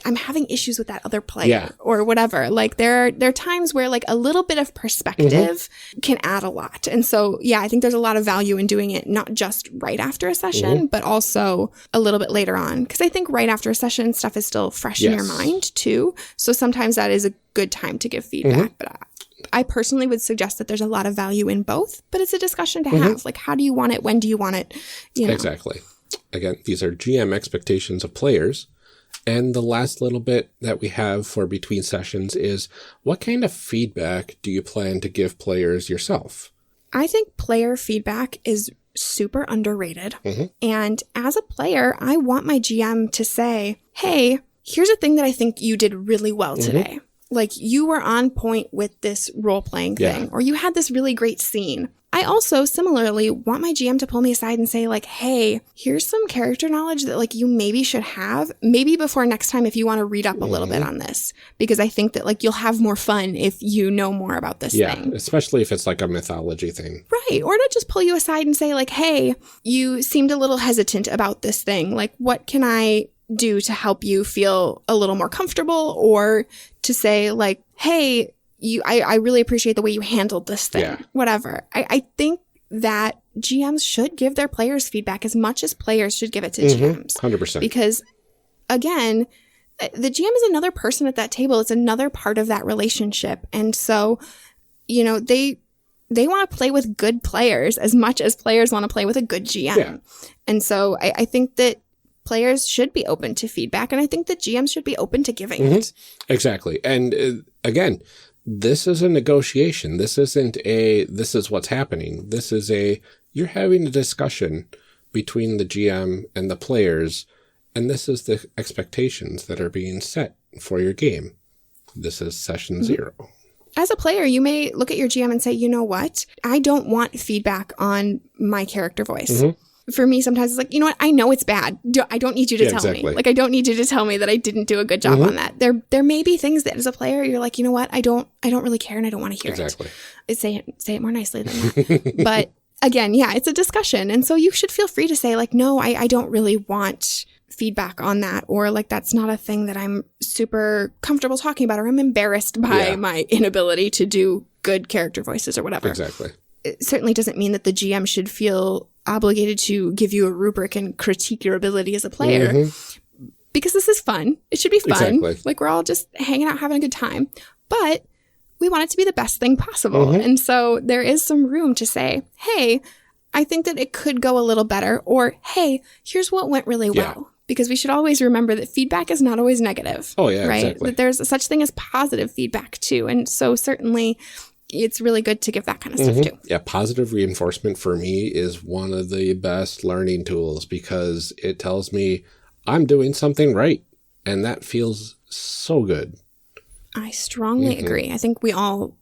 I'm having issues with that other player or whatever. Like there are times where like a little bit of perspective can add a lot. And so, yeah, I think there's a lot of value in doing it, not just right after a session, but also a little bit later on. Because I think right after a session, stuff is still fresh in your mind too. So sometimes that is a good time to give feedback. But I personally would suggest that there's a lot of value in both, but it's a discussion to have. Like, how do you want it? When do you want it? You know? Exactly. Again, these are GM expectations of players. And the last little bit that we have for between sessions is, what kind of feedback do you plan to give players yourself? I think player feedback is super underrated. And as a player, I want my GM to say, hey, here's a thing that I think you did really well today. Like you were on point with this role-playing thing, or you had this really great scene. I also similarly want my GM to pull me aside and say like, hey, here's some character knowledge that like you maybe should have, maybe before next time if you want to read up a little bit on this, because I think that like you'll have more fun if you know more about this thing. Especially if it's like a mythology thing. Right. Or to just pull you aside and say like, hey, you seemed a little hesitant about this thing. Like, what can I do to help you feel a little more comfortable? Or to say like, hey, I really appreciate the way you handled this thing. Yeah. Whatever. I think that GMs should give their players feedback as much as players should give it to GMs. 100%. Because, again, the GM is another person at that table. It's another part of that relationship. And so, you know, they want to play with good players as much as players want to play with a good GM. Yeah. And so I think that players should be open to feedback. And I think that GMs should be open to giving it. Exactly. And again, this is a negotiation. This isn't this is what's happening. This is you're having a discussion between the GM and the players, and this is the expectations that are being set for your game. This is session 0. As a player, you may look at your GM and say, you know what? I don't want feedback on my character voice. For me, sometimes it's like, you know what? I know it's bad. I don't need you to tell me. Like, I don't need you to tell me that I didn't do a good job on that. There may be things that as a player, you're like, you know what? I don't really care and I don't want to hear it. Say it more nicely than that. But again, yeah, it's a discussion. And so you should feel free to say like, no, I don't really want feedback on that. Or like, that's not a thing that I'm super comfortable talking about, or I'm embarrassed by my inability to do good character voices or whatever. Exactly. It certainly doesn't mean that the GM should feel obligated to give you a rubric and critique your ability as a player, because this is fun. It should be fun. Exactly. Like, we're all just hanging out, having a good time, but we want it to be the best thing possible. And so there is some room to say, hey, I think that it could go a little better, or hey, here's what went really well. Because we should always remember that feedback is not always negative. Oh, yeah, right? Exactly. That there's such thing as positive feedback too. And so certainly it's really good to give that kind of stuff too. Yeah, positive reinforcement for me is one of the best learning tools, because it tells me I'm doing something right. And that feels so good. I strongly agree. I think we all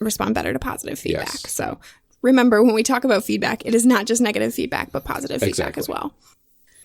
respond better to positive feedback. Yes. So remember, when we talk about feedback, it is not just negative feedback, but positive feedback as well.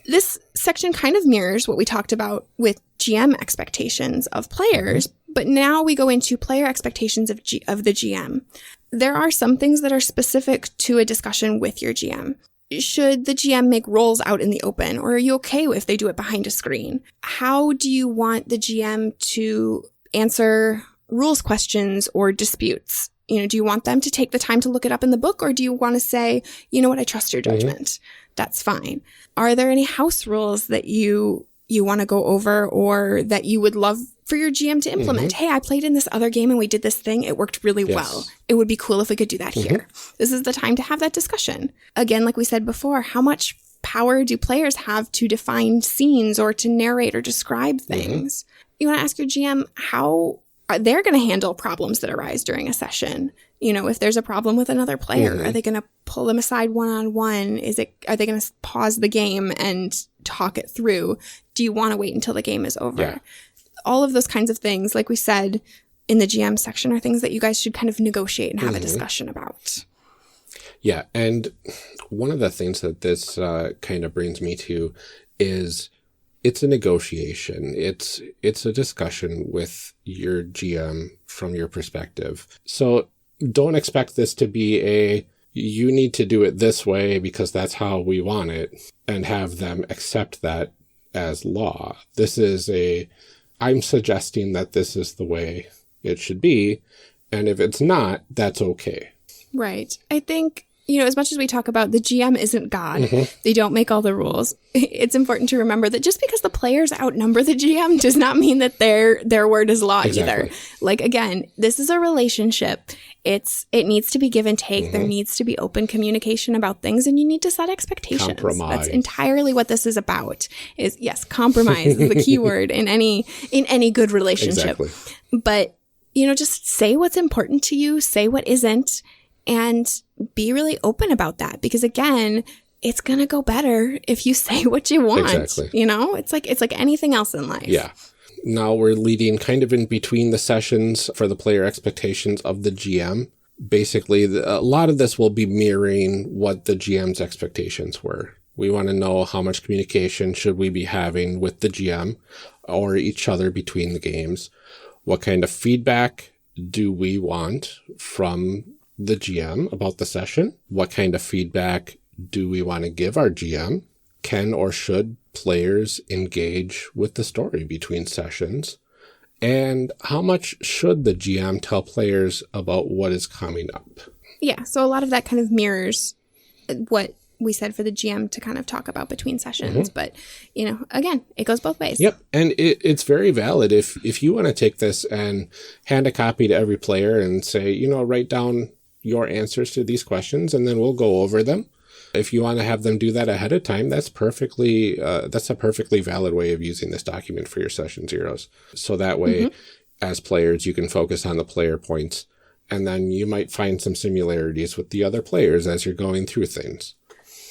This section kind of mirrors what we talked about with GM expectations of players, but now we go into player expectations of the GM. There are some things that are specific to a discussion with your GM. Should the GM make roles out in the open, or are you okay if they do it behind a screen? How do you want the GM to answer rules questions or disputes? You know, do you want them to take the time to look it up in the book, or do you want to say, you know what, I trust your judgment? That's fine. Are there any house rules that you want to go over, or that you would love for your GM to implement? Hey, I played in this other game and we did this thing. It worked really well. It would be cool if we could do that here. This is the time to have that discussion. Again, like we said before, how much power do players have to define scenes or to narrate or describe things? You want to ask your GM how they're going to handle problems that arise during a session. You know, if there's a problem with another player, are they going to pull them aside one-on-one? Are they going to pause the game and talk it through? Do you want to wait until the game is over? Yeah. All of those kinds of things, like we said in the GM section, are things that you guys should kind of negotiate and have a discussion about. Yeah. And one of the things that this kind of brings me to is it's a negotiation. It's a discussion with your GM from your perspective. So don't expect this to be you need to do it this way because that's how we want it, and have them accept that as law. This is I'm suggesting that this is the way it should be. And if it's not, that's okay. Right. I think, you know, as much as we talk about the GM isn't God, they don't make all the rules. It's important to remember that just because the players outnumber the GM does not mean that their word is law either. Like, again, this is a relationship. It needs to be give and take. There needs to be open communication about things, and you need to set expectations. Compromise. That's entirely what this is about. Compromise is the key word in any good relationship. Exactly. But, you know, just say what's important to you, say what isn't, and be really open about that, because again, it's going to go better if you say what you want. Exactly. You know, it's like anything else in life. Yeah. Now we're leading kind of in between the sessions for the player expectations of the GM. basically, a lot of this will be mirroring what the GM's expectations were. We want to know how much communication should we be having with the GM or each other between the games. What kind of feedback do we want from the GM about the session? What kind of feedback do we want to give our GM? Can or should players engage with the story between sessions? And how much should the GM tell players about what is coming up? Yeah, so a lot of that kind of mirrors what we said for the GM to kind of talk about between sessions. But, again, it goes both ways. Yep. And it's very valid. If you want to take this and hand a copy to every player and say, write down your answers to these questions, and then we'll go over them. If you want to have them do that ahead of time, that's a perfectly valid way of using this document for your session zeros. So that way, as players, you can focus on the player points, and then you might find some similarities with the other players as you're going through things.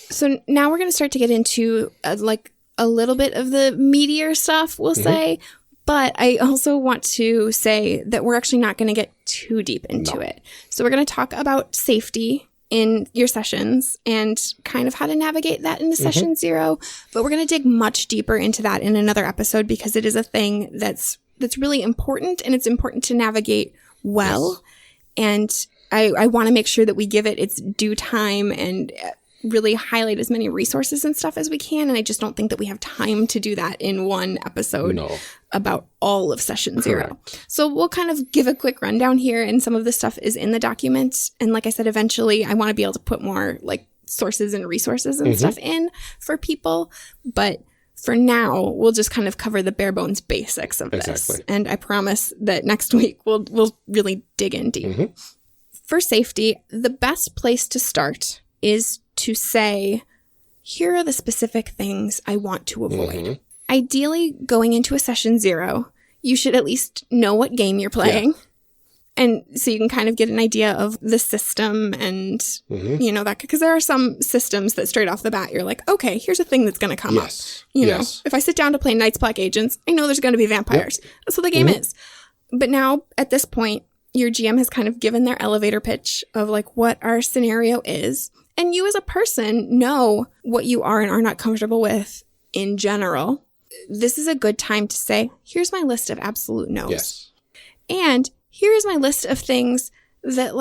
So now we're going to start to get into a little bit of the meatier stuff, we'll say. But I also want to say that we're actually not going to get too deep into it. So we're going to talk about safety in your sessions and kind of how to navigate that in the session zero. But we're going to dig much deeper into that in another episode because it is a thing that's really important, and it's important to navigate well. Yes. And I want to make sure that we give it its due time and really highlight as many resources and stuff as we can. And I just don't think that we have time to do that in one episode about all of session zero. So we'll kind of give a quick rundown here, and some of the stuff is in the document. And like I said, eventually I want to be able to put more sources and resources and stuff in for people. But for now, we'll just kind of cover the bare bones basics of this. And I promise that next week we'll really dig in deep. For safety, the best place to start is to say, here are the specific things I want to avoid. Ideally, going into a session zero, you should at least know what game you're playing. And so you can kind of get an idea of the system and, that, because there are some systems that straight off the bat, you're like, okay, here's a thing that's going to come up. You know, if I sit down to play Knights Black Agents, I know there's going to be vampires. That's what the game is. But now at this point, your GM has kind of given their elevator pitch of what our scenario is. And you as a person know what you are and are not comfortable with in general. This is a good time to say, here's my list of absolute no's. And here's my list of things that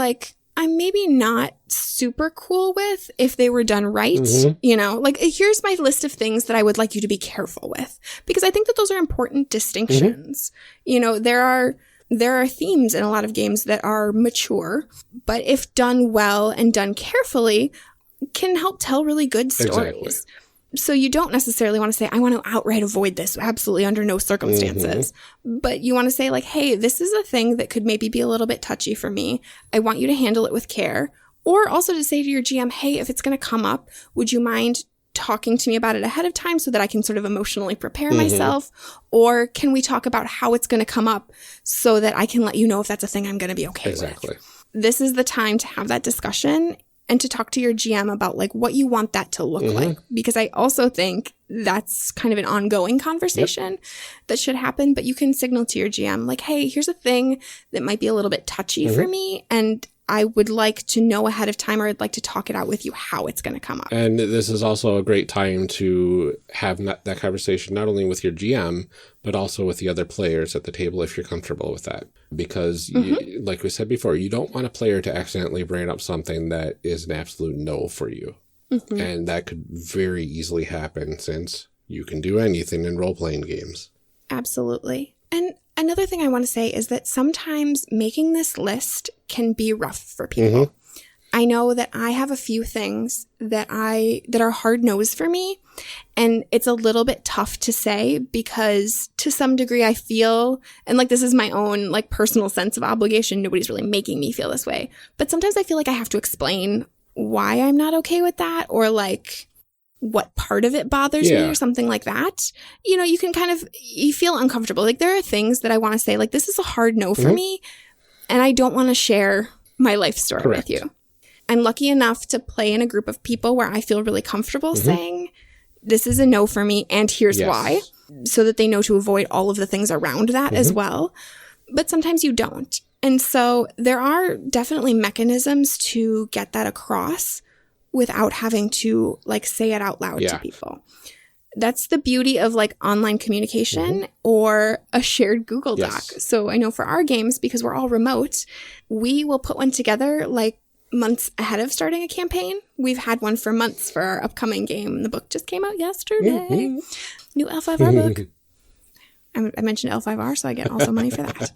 I'm maybe not super cool with if they were done right. Here's my list of things that I would like you to be careful with, because I think that those are important distinctions. There are themes in a lot of games that are mature, but if done well and done carefully, can help tell really good stories. So you don't necessarily want to say, I want to outright avoid this, absolutely under no circumstances. But you want to say hey, this is a thing that could maybe be a little bit touchy for me. I want you to handle it with care. Or also to say to your GM, hey, if it's going to come up, would you mind talking to me about it ahead of time so that I can sort of emotionally prepare myself? Or can we talk about how it's going to come up so that I can let you know if that's a thing I'm going to be okay with? This is the time to have that discussion and to talk to your GM about what you want that to look like. Because I also think that's kind of an ongoing conversation that should happen. But you can signal to your GM hey, here's a thing that might be a little bit touchy for me, and I would like to know ahead of time, or I'd like to talk it out with you how it's going to come up. And this is also a great time to have that conversation, not only with your GM, but also with the other players at the table if you're comfortable with that. Because, like we said before, you don't want a player to accidentally bring up something that is an absolute no for you. And that could very easily happen, since you can do anything in role-playing games. Absolutely. And another thing I want to say is that sometimes making this list can be rough for people. I know that I have a few things that are hard no's for me, and it's a little bit tough to say because to some degree I feel, and this is my own personal sense of obligation, nobody's really making me feel this way, but sometimes I feel I have to explain why I'm not okay with that, or what part of it bothers me, or something like that. You can you feel uncomfortable. There are things that I want to say, this is a hard no for me, and I don't want to share my life story with you. I'm lucky enough to play in a group of people where I feel really comfortable saying, this is a no for me, and here's why, so that they know to avoid all of the things around that as well. But sometimes you don't. And so there are definitely mechanisms to get that across without having to like say it out loud to people. That's the beauty of like online communication or a shared Google Doc. So I know for our games, because we're all remote, we will put one together like months ahead of starting a campaign. We've had one for months for our upcoming game. The book just came out yesterday. New L5R book. I mentioned L5R, so I get also money for that.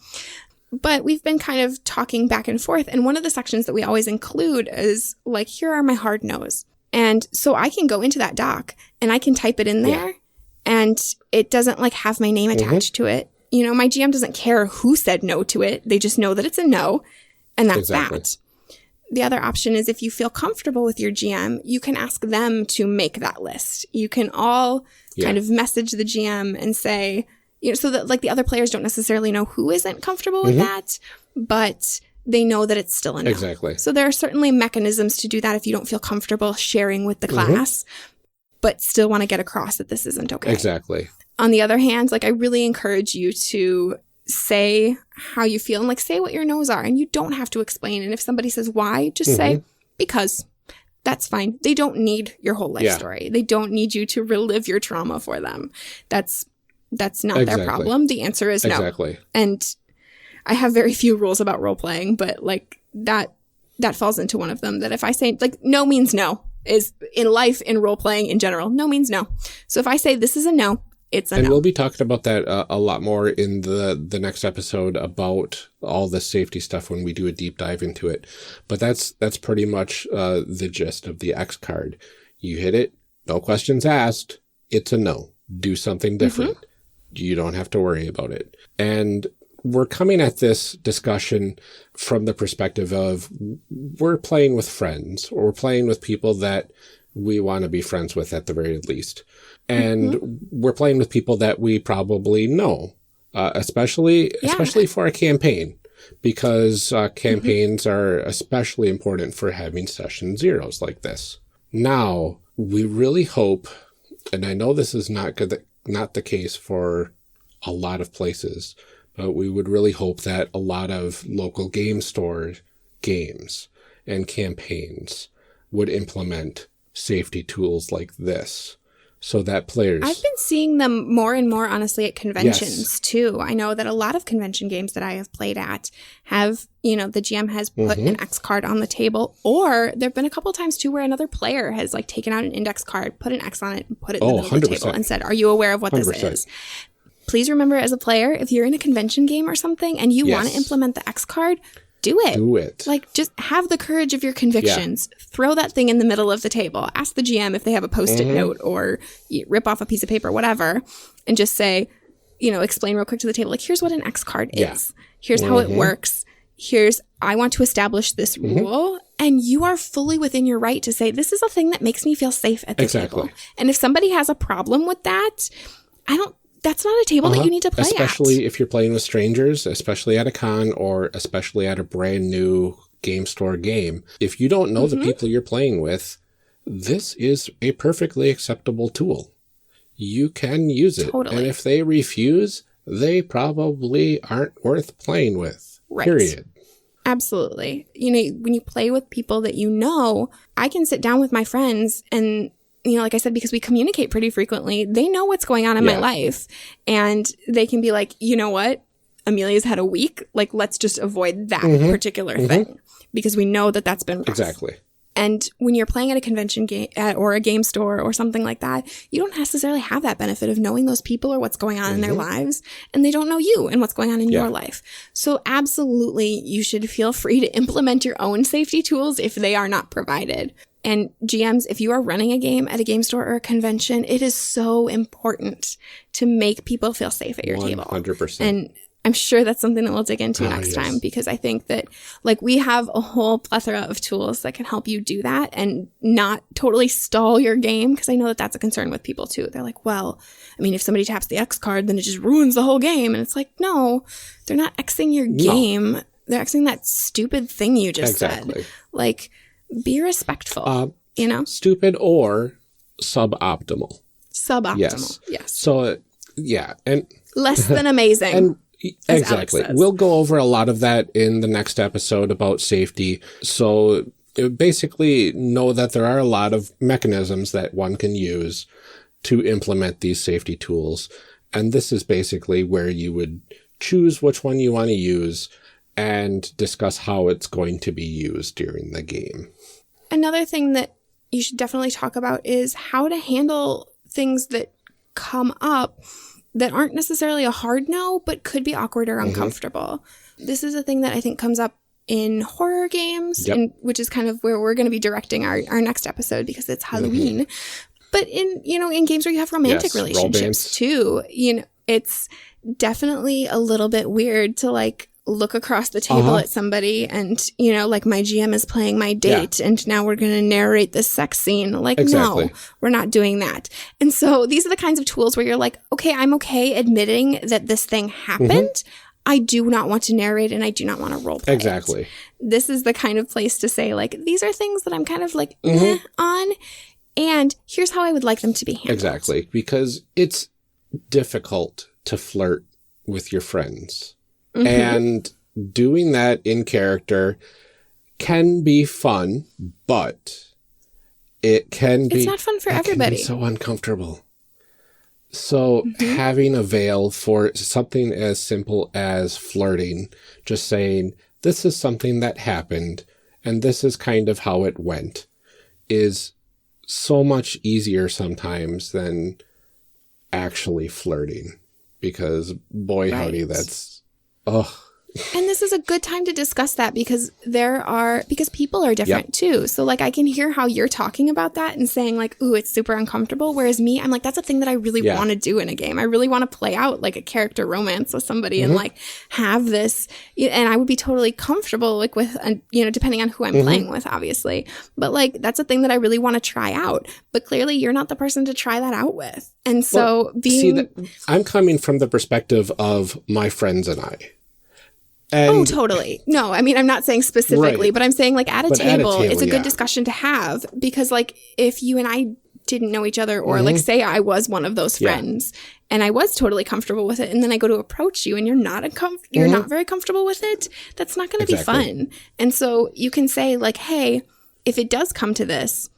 But we've been kind of talking back and forth. And one of the sections that we always include is like, here are my hard no's. And so I can go into that doc and I can type it in there and it doesn't like have my name attached to it. You know, my GM doesn't care who said no to it. They just know that it's a no. And that's that. The other option is if you feel comfortable with your GM, you can ask them to make that list. You can all kind of message the GM and say, you know, so that like the other players don't necessarily know who isn't comfortable with that, but they know that it's still a no. Exactly. So there are certainly mechanisms to do that if you don't feel comfortable sharing with the class, but still want to get across that this isn't okay. Exactly. On the other hand, like I really encourage you to say how you feel and like say what your no's are, and you don't have to explain. And if somebody says why, just say because. That's fine. They don't need your whole life story. They don't need you to relive your trauma for them. That's not their problem. The answer is no. Exactly. And I have very few rules about role playing, but like that falls into one of them, that if I say like no means no, is in life, in role playing in general, no means no. So if I say this is a no, it's a no. And we'll be talking about that a lot more in the next episode about all the safety stuff when we do a deep dive into it. But that's pretty much the gist of the X card. You hit it, no questions asked. It's a no. Do something different. You don't have to worry about it. And we're coming at this discussion from the perspective of we're playing with friends, or we're playing with people that we want to be friends with at the very least. And we're playing with people that we probably know, especially for a campaign, because campaigns are especially important for having session zeros like this. Now, we really hope, and I know this is not the case for a lot of places, but we would really hope that a lot of local game store games and campaigns would implement safety tools like this so that players... I've been seeing them more and more, honestly, at conventions, too. I know that a lot of convention games that I have played at have, you know, the GM has put an X card on the table, or there have been a couple of times, too, where another player has, like, taken out an index card, put an X on it, and put it in the middle of the table and said, are you aware of what 100%. This is? Please remember, as a player, if you're in a convention game or something and you want to implement the X card, do it. Do it. Like, just have the courage of your convictions. Throw that thing in the middle of the table. Ask the GM if they have a Post-it note, or rip off a piece of paper, whatever, and just say, you know, explain real quick to the table, like, here's what an X card is. Here's how it works. I want to establish this rule. And you are fully within your right to say, this is a thing that makes me feel safe at the table. And if somebody has a problem with that, that's not a table that you need to play especially if you're playing with strangers, especially at a con, or especially at a brand new game store game. If you don't know the people you're playing with, this is a perfectly acceptable tool. You can use it. And if they refuse, they probably aren't worth playing with. Period. Absolutely. You know, when you play with people that you know, I can sit down with my friends and, you know, like I said, because we communicate pretty frequently, they know what's going on in my life. And they can be like, you know what? Amelia's had a week. Like, let's just avoid that particular thing, because we know that that's been rough. Exactly. And when you're playing at a convention game or a game store or something like that, you don't necessarily have that benefit of knowing those people or what's going on in their lives. And they don't know you and what's going on in your life. So absolutely, you should feel free to implement your own safety tools if they are not provided. And GMs, if you are running a game at a game store or a convention, it is so important to make people feel safe at your table. 100%. And I'm sure that's something that we'll dig into next time, because I think that, like, we have a whole plethora of tools that can help you do that and not totally stall your game, because I know that that's a concern with people too. They're like, well, I mean, if somebody taps the X card, then it just ruins the whole game. And it's like, no, they're not Xing your game. They're Xing that stupid thing you just said. Like, be respectful, you know? Stupid or suboptimal. Suboptimal, yes. So, and less than amazing. And as Exactly. Alex says. We'll go over a lot of that in the next episode about safety. So basically know that there are a lot of mechanisms that one can use to implement these safety tools. And this is basically where you would choose which one you want to use and discuss how it's going to be used during the game. Another thing that you should definitely talk about is how to handle things that come up that aren't necessarily a hard no, but could be awkward or uncomfortable. This is a thing that I think comes up in horror games, which is kind of where we're going to be directing our next episode because it's Halloween. But in games where you have romantic relationships too, it's definitely a little bit weird to like look across the table at somebody and, like my GM is playing my date and now we're going to narrate this sex scene. Like, no, we're not doing that. And so these are the kinds of tools where you're like, okay, I'm okay admitting that this thing happened. I do not want to narrate and I do not want to role play it. This is the kind of place to say like, these are things that I'm kind of like on. And here's how I would like them to be handled. Exactly. Because it's difficult to flirt with your friends. And doing that in character can be fun, but it's not fun for everybody. Can be so uncomfortable. So having a veil for something as simple as flirting, just saying, this is something that happened and this is kind of how it went, is so much easier sometimes than actually flirting. Because boy, howdy, that's, And this is a good time to discuss that because people are different too. So like I can hear how you're talking about that and saying like, ooh, it's super uncomfortable. Whereas me, I'm like, that's a thing that I really want to do in a game. I really want to play out like a character romance with somebody and like have this, and I would be totally comfortable like with, depending on who I'm playing with, obviously. But like, that's a thing that I really want to try out. But clearly you're not the person to try that out with. And so I'm coming from the perspective of my friends and I. And totally. No, I mean, I'm not saying specifically, but I'm saying like at a table, it's a good discussion to have because like if you and I didn't know each other or like say I was one of those friends and I was totally comfortable with it and then I go to approach you and you're not not very comfortable with it, that's not going to be fun. And so you can say like, hey, if it does come to this,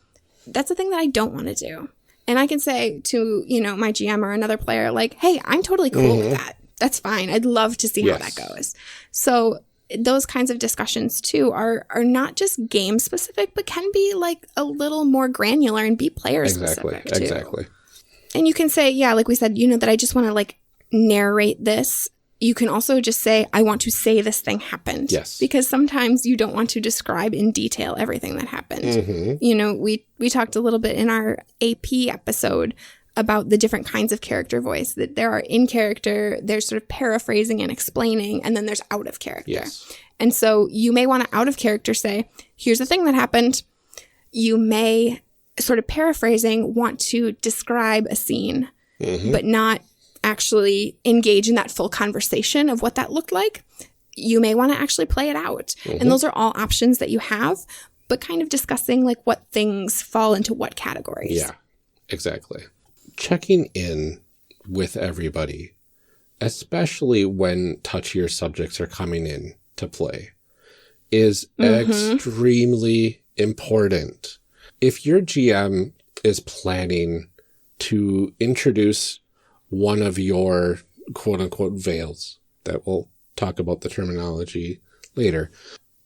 that's the thing that I don't want to do. And I can say to, my GM or another player like, hey, I'm totally cool with that. That's fine. I'd love to see how that goes. So those kinds of discussions too are not just game specific, but can be like a little more granular and be player specific too. Exactly. And you can say, like we said, that I just want to like narrate this. You can also just say, I want to say this thing happened. Yes. Because sometimes you don't want to describe in detail everything that happened. We talked a little bit in our AP episode about the different kinds of character voice, that there are in character, there's sort of paraphrasing and explaining, and then there's out of character. Yes. And so you may want to out of character say, here's the thing that happened. You may, sort of paraphrasing, want to describe a scene, but not actually engage in that full conversation of what that looked like. You may want to actually play it out. And those are all options that you have, but kind of discussing like what things fall into what categories. Yeah, exactly. Checking in with everybody, especially when touchier subjects are coming in to play, is extremely important. If your GM is planning to introduce one of your quote-unquote veils, that we'll talk about the terminology later,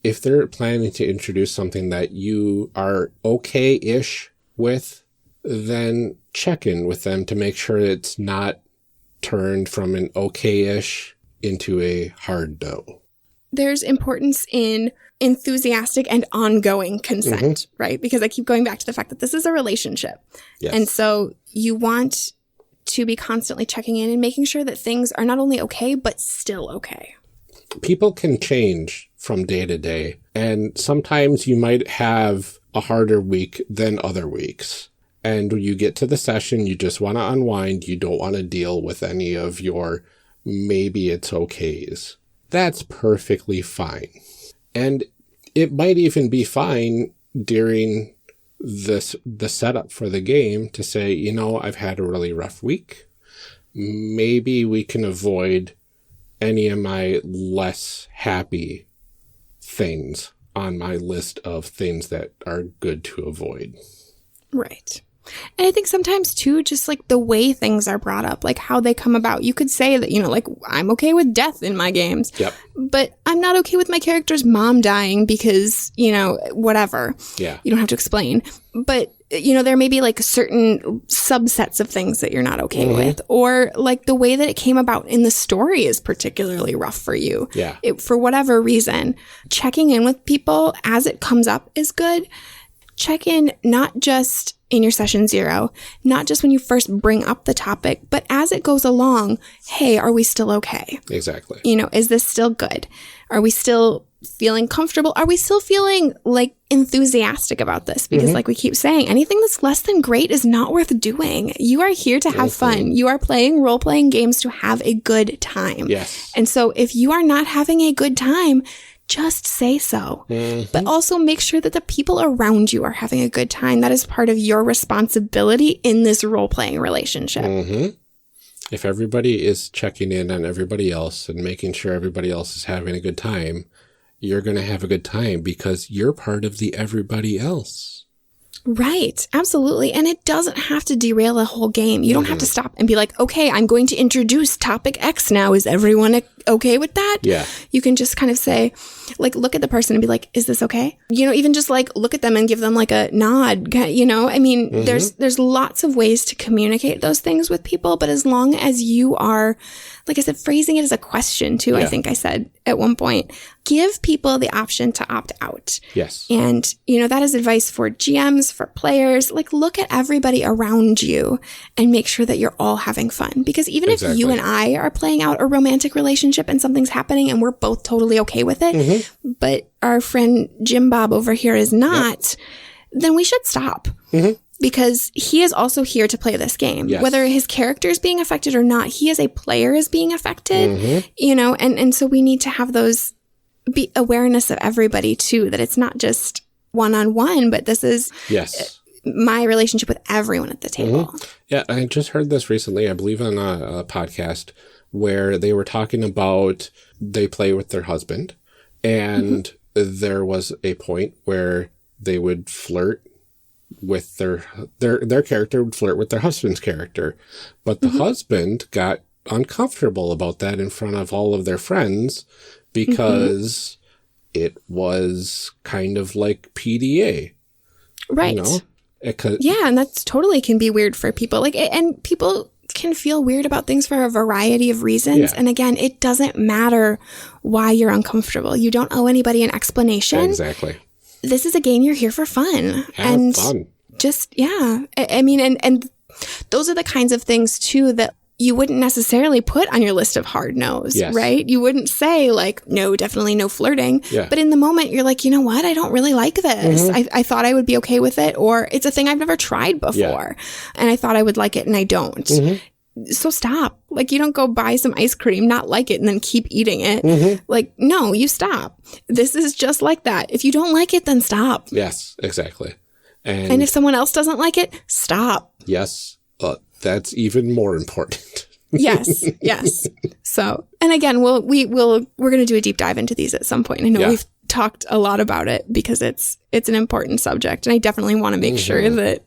if they're planning to introduce something that you are okay-ish with, then check in with them to make sure it's not turned from an okay-ish into a hard no. There's importance in enthusiastic and ongoing consent, right? Because I keep going back to the fact that this is a relationship. Yes. And so you want to be constantly checking in and making sure that things are not only okay, but still okay. People can change from day to day, and sometimes you might have a harder week than other weeks. And when you get to the session, you just want to unwind. You don't want to deal with any of your maybe it's okays. That's perfectly fine. And it might even be fine during the setup for the game to say, I've had a really rough week. Maybe we can avoid any of my less happy things on my list of things that are good to avoid. Right. And I think sometimes too, just like the way things are brought up, like how they come about. You could say that, like I'm okay with death in my games, Yep. but I'm not okay with my character's mom dying because, whatever. Yeah. You don't have to explain. But, there may be like certain subsets of things that you're not okay with, or like the way that it came about in the story is particularly rough for you. Yeah. For whatever reason, checking in with people as it comes up is good. Check in not just in your session 0, not just when you first bring up the topic, but as it goes along, hey, are we still okay? Exactly. Is this still good? Are we still feeling comfortable? Are we still feeling like enthusiastic about this? Because like we keep saying, anything that's less than great is not worth doing. You are here to have fun. You are playing role-playing games to have a good time. Yes. And so if you are not having a good time, just say so. But also make sure that the people around you are having a good time. That is part of your responsibility in this role-playing relationship. If everybody is checking in on everybody else and making sure everybody else is having a good time, you're going to have a good time because you're part of the everybody else. Right. Absolutely. And it doesn't have to derail a whole game. You don't have to stop and be like, okay, I'm going to introduce topic X now. Is everyone okay with that? Yeah. You can just kind of say, like, look at the person and be like, is this okay? Even just like look at them and give them like a nod, I mean, there's lots of ways to communicate those things with people. But as long as you are, like I said, phrasing it as a question too, I think I said at one point, give people the option to opt out. Yes. And, that is advice for GMs, for players. Like, look at everybody around you and make sure that you're all having fun. Because even if you and I are playing out a romantic relationship and something's happening and we're both totally okay with it, but our friend Jim Bob over here is not, then we should stop. Because he is also here to play this game. Yes. Whether his character is being affected or not, he as a player is being affected, and so we need to have those be awareness of everybody too, that it's not just one-on-one, but this is my relationship with everyone at the table. Yeah, I just heard this recently, I believe on a podcast, where they were talking about they play with their husband, and there was a point where they would flirt with their character would flirt with their husband's character, but the husband got uncomfortable about that in front of all of their friends because it was kind of like PDA, right? And that's totally can be weird for people. Like, and people can feel weird about things for a variety of reasons. And again, it doesn't matter why you're uncomfortable. You don't owe anybody an explanation. Exactly. This is a game. You're here for fun. Have fun. Just, I mean, and those are the kinds of things too that you wouldn't necessarily put on your list of hard no's, right? You wouldn't say like, no, definitely no flirting. But in the moment, you're like, you know what? I don't really like this. I thought I would be okay with it. Or it's a thing I've never tried before. And I thought I would like it and I don't. So stop. Like, you don't go buy some ice cream, not like it, and then keep eating it. Like, no, you stop. This is just like that. If you don't like it, then stop. Yes, exactly. And if someone else doesn't like it, stop. Yes, that's even more important. Yes. So, and again, we're going to do a deep dive into these at some point. I know we've talked a lot about it because it's an important subject, and I definitely want to make sure that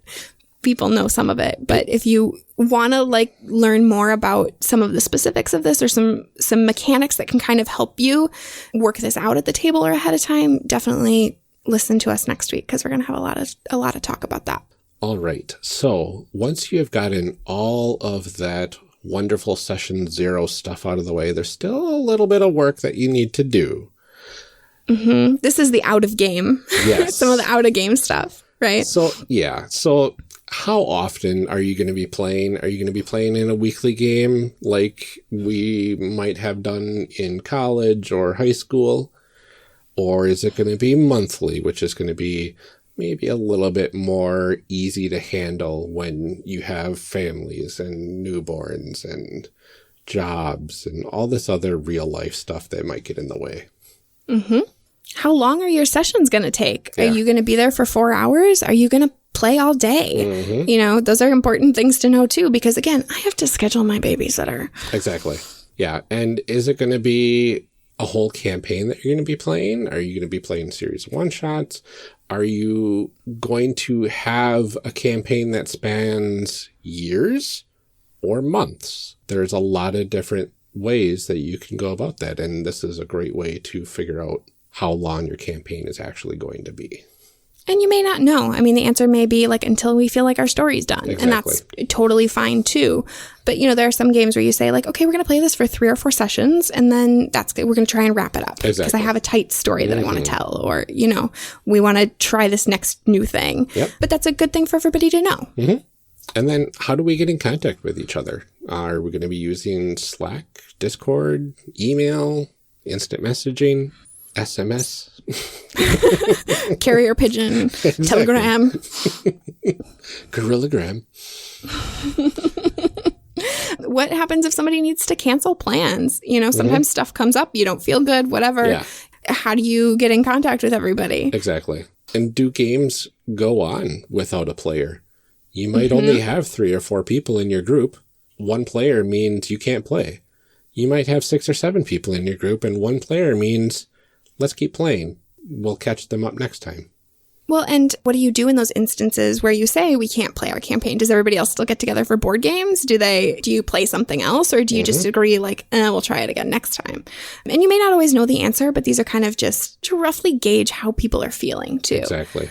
people know some of it. But if you want to like learn more about some of the specifics of this or some mechanics that can kind of help you work this out at the table or ahead of time, definitely listen to us next week because we're going to have a lot of talk about that. All right. So once you have gotten all of that wonderful session 0 stuff out of the way, there's still a little bit of work that you need to do. This is the out of game. Yes. Some of the out of game stuff, right? So how often are you going to be playing? Are you going to be playing in a weekly game like we might have done in college or high school? Or is it going to be monthly, which is going to be maybe a little bit more easy to handle when you have families and newborns and jobs and all this other real life stuff that might get in the way? How long are your sessions going to take? Are you going to be there for 4 hours? Are you going to play all day? Those are important things to know too, because again, I have to schedule my babysitter. Exactly. Yeah. And is it going to be a whole campaign that you're going to be playing? Are you going to be playing a series of one-shots? Are you going to have a campaign that spans years or months? There's a lot of different ways that you can go about that. And this is a great way to figure out how long your campaign is actually going to be. And you may not know. I mean, the answer may be like until we feel like our story's done. Exactly. And that's totally fine too. But, there are some games where you say like, okay, we're going to play this for 3 or 4 sessions. And then that's good. We're going to try and wrap it up. Exactly. Because I have a tight story that I want to tell. Or, we want to try this next new thing. Yep. But that's a good thing for everybody to know. Mm-hmm. And then how do we get in contact with each other? Are we going to be using Slack, Discord, email, instant messaging, SMS? Carrier pigeon, Telegram. Gorillagram. What happens if somebody needs to cancel plans? Sometimes stuff comes up, you don't feel good, whatever. Yeah. How do you get in contact with everybody? Exactly. And do games go on without a player? You might only have 3 or 4 people in your group. 1 player means you can't play. You might have 6 or 7 people in your group, and 1 player means let's keep playing. We'll catch them up next time. Well, and what do you do in those instances where you say we can't play our campaign? Does everybody else still get together for board games? Do you play something else, or do you just agree like, we'll try it again next time? And you may not always know the answer, but these are kind of just to roughly gauge how people are feeling too. Exactly.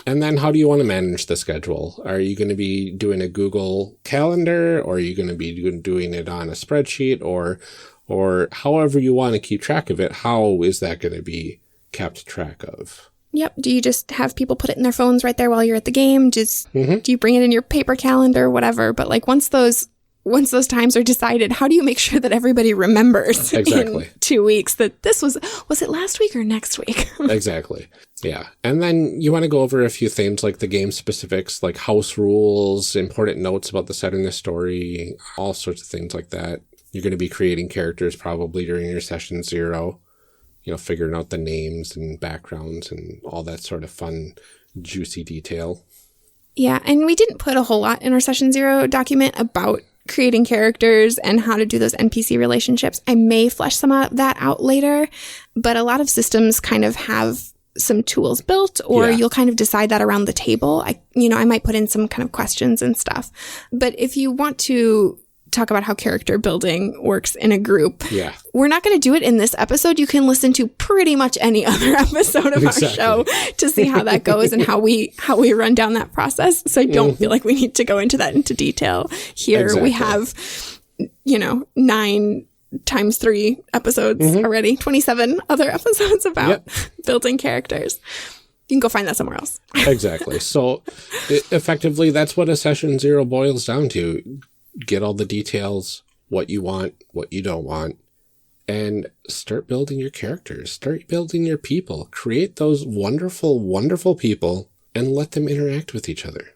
And then how do you want to manage the schedule? Are you going to be doing a Google Calendar, or are you going to be doing it on a spreadsheet, or however you want to keep track of it? How is that going to be kept track of? Yep. Do you just have people put it in their phones right there while you're at the game? Do you bring it in your paper calendar, whatever? But like once those times are decided, how do you make sure that everybody remembers exactly in 2 weeks that this was it last week or next week? Exactly. Yeah. And then you want to go over a few things like the game specifics, like house rules, important notes about the setting of the story, all sorts of things like that. You're going to be creating characters probably during your session 0, figuring out the names and backgrounds and all that sort of fun, juicy detail. Yeah. And we didn't put a whole lot in our session 0 document about creating characters and how to do those NPC relationships. I may flesh some of that out later, but a lot of systems kind of have some tools built, or you'll kind of decide that around the table. I might put in some kind of questions and stuff. But if you want to talk about how character building works in a group, we're not going to do it in this episode. You can listen to pretty much any other episode of our show to see how that goes and how we run down that process. So I don't feel like we need to go into detail here. Exactly. We have 9 times 3 episodes already, 27 other episodes about building characters. You can go find that somewhere else. Exactly. So effectively, that's what a session 0 boils down to. Get all the details, what you want, what you don't want, and start building your characters. Start building your people. Create those wonderful, wonderful people and let them interact with each other.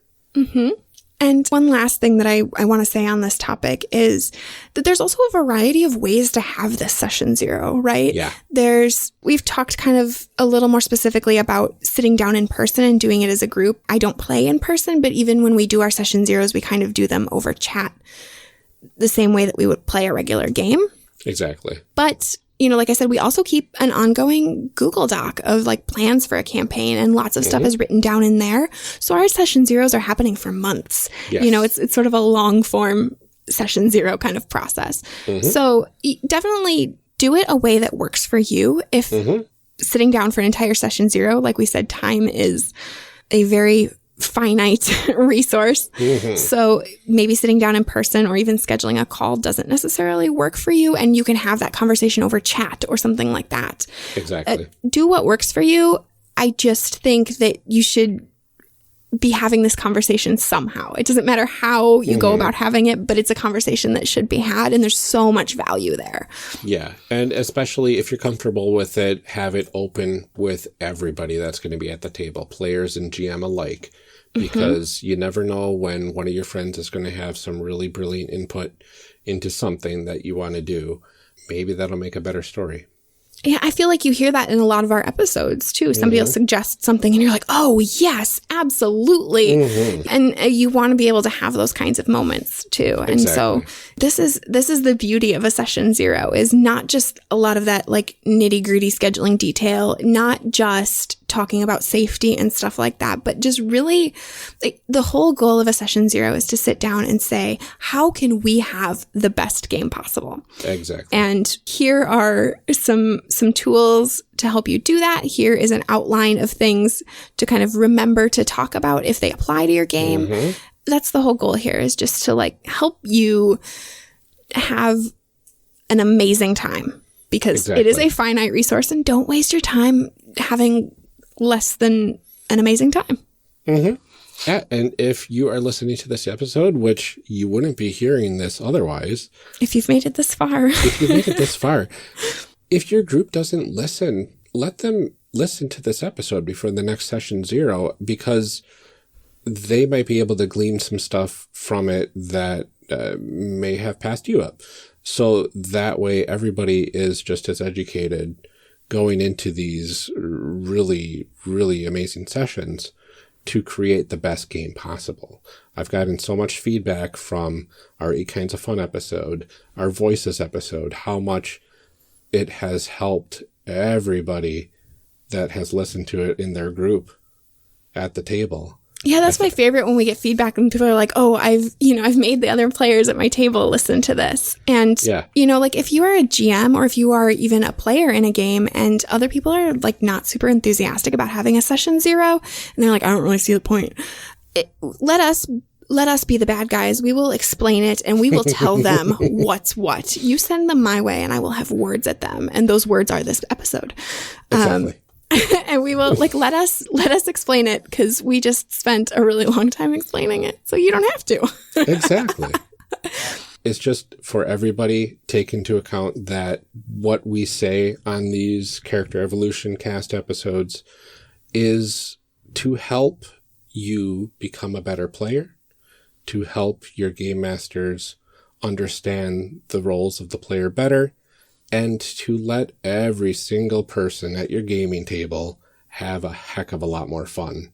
And one last thing that I want to say on this topic is that there's also a variety of ways to have this session 0, right? Yeah. We've talked kind of a little more specifically about sitting down in person and doing it as a group. I don't play in person, but even when we do our session 0s, we kind of do them over chat the same way that we would play a regular game. Exactly. But like I said, we also keep an ongoing Google Doc of like plans for a campaign, and lots of stuff is written down in there. So our session 0s are happening for months. Yes. It's sort of a long form session 0 kind of process. So definitely do it a way that works for you. If sitting down for an entire session 0, like we said, time is a very finite resource. So maybe sitting down in person or even scheduling a call doesn't necessarily work for you, and you can have that conversation over chat or something like that. Exactly. Do what works for you. I just think that you should be having this conversation somehow. It doesn't matter how you go about having it, but it's a conversation that should be had, and there's so much value there. Yeah. And especially if you're comfortable with it, have it open with everybody that's going to be at the table, players and GM alike, because you never know when one of your friends is going to have some really brilliant input into something that you want to do. Maybe that'll make a better story. Yeah, I feel like you hear that in a lot of our episodes too. Somebody will suggest something and you're like, oh, yes, absolutely. And you want to be able to have those kinds of moments too. And so this is the beauty of a session 0 is not just a lot of that like nitty gritty scheduling detail, not just talking about safety and stuff like that, but just really like, the whole goal of a session 0 is to sit down and say, how can we have the best game possible? Exactly. And here are some tools to help you do that. Here is an outline of things to kind of remember to talk about if they apply to your game. That's the whole goal here, is just to like help you have an amazing time, because it is a finite resource, and don't waste your time having less than an amazing time. Yeah, and if you are listening to this episode, which you wouldn't be hearing this otherwise. If you've made it this far. If your group doesn't listen, let them listen to this episode before the next session 0, because they might be able to glean some stuff from it that may have passed you up. So that way everybody is just as educated going into these really, really amazing sessions to create the best game possible. I've gotten so much feedback from our Eight Kinds of Fun episode, our Voices episode, how much it has helped everybody that has listened to it in their group at the table. Yeah, that's my favorite, when we get feedback and people are like, oh, I've made the other players at my table listen to this. And, like if you are a GM or if you are even a player in a game and other people are like not super enthusiastic about having a session 0 and they're like, I don't really see the point. Let us be the bad guys. We will explain it and we will tell them what's what. You send them my way and I will have words at them. And those words are this episode. Exactly. And we will let us explain it, because we just spent a really long time explaining it. So you don't have to. Exactly. It's just for everybody, take into account that what we say on these Character Evolution cast episodes is to help you become a better player, to help your game masters understand the roles of the player better, and to let every single person at your gaming table have a heck of a lot more fun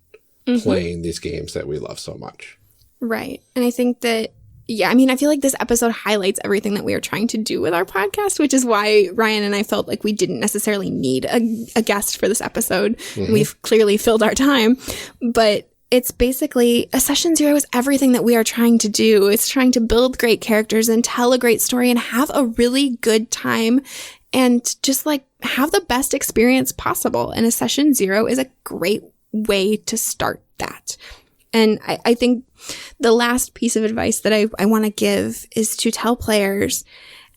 playing these games that we love so much. Right. And I think that, I feel like this episode highlights everything that we are trying to do with our podcast, which is why Ryan and I felt like we didn't necessarily need a guest for this episode. We've clearly filled our time, but it's basically a session 0 is everything that we are trying to do. It's trying to build great characters and tell a great story and have a really good time and just like have the best experience possible. And a session 0 is a great way to start that. And I think the last piece of advice that I want to give is to tell players,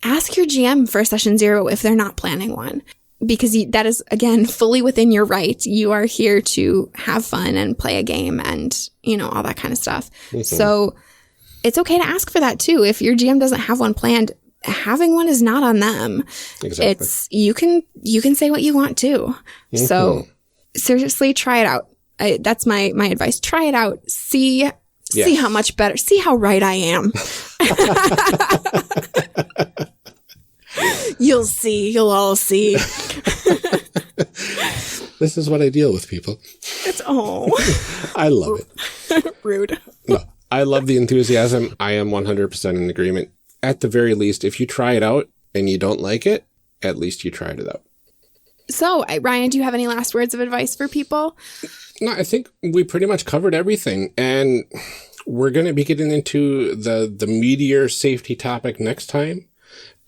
ask your GM for a session 0 if they're not planning one. Because that is, again, fully within your right. You are here to have fun and play a game and, all that kind of stuff. So it's okay to ask for that too. If your GM doesn't have one planned, having one is not on them. Exactly. You can say what you want too. So seriously, try it out. That's my advice. Try it out. See how much better. See how right I am. You'll see. You'll all see. This is what I deal with, people. I love it. Rude. No, I love the enthusiasm. I am 100% in agreement. At the very least, if you try it out and you don't like it, at least you tried it out. So, Ryan, do you have any last words of advice for people? No, I think we pretty much covered everything. And we're going to be getting into the meatier safety topic next time.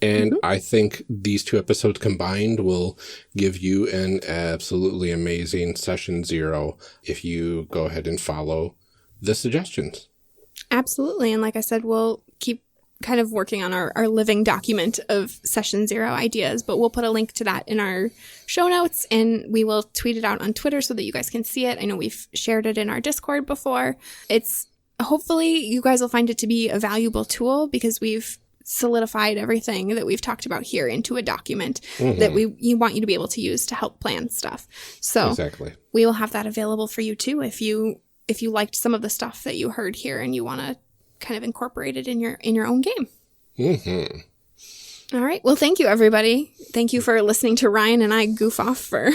And I think these 2 episodes combined will give you an absolutely amazing session 0 if you go ahead and follow the suggestions. Absolutely. And like I said, we'll keep kind of working on our living document of session 0 ideas, but we'll put a link to that in our show notes and we will tweet it out on Twitter so that you guys can see it. I know we've shared it in our Discord before. Hopefully you guys will find it to be a valuable tool, because we've solidified everything that we've talked about here into a document that we want you to be able to use to help plan stuff. So exactly. We will have that available for you too if you liked some of the stuff that you heard here and you want to kind of incorporate it in your own game. All right. Well, thank you, everybody. Thank you for listening to Ryan and I goof off for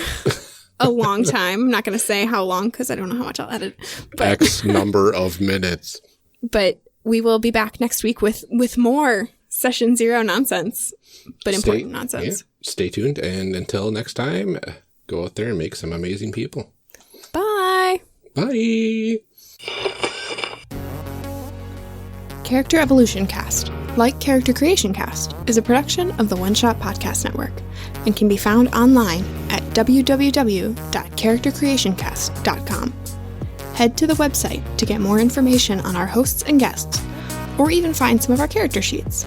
a long time. I'm not going to say how long because I don't know how much I'll edit. But, X number of minutes. But we will be back next week with more Session Zero nonsense, but important nonsense. Yeah, stay tuned. And until next time, go out there and make some amazing people. Bye. Bye. Character Evolution Cast, like Character Creation Cast, is a production of the One Shot Podcast Network and can be found online at www.charactercreationcast.com. Head to the website to get more information on our hosts and guests, or even find some of our character sheets.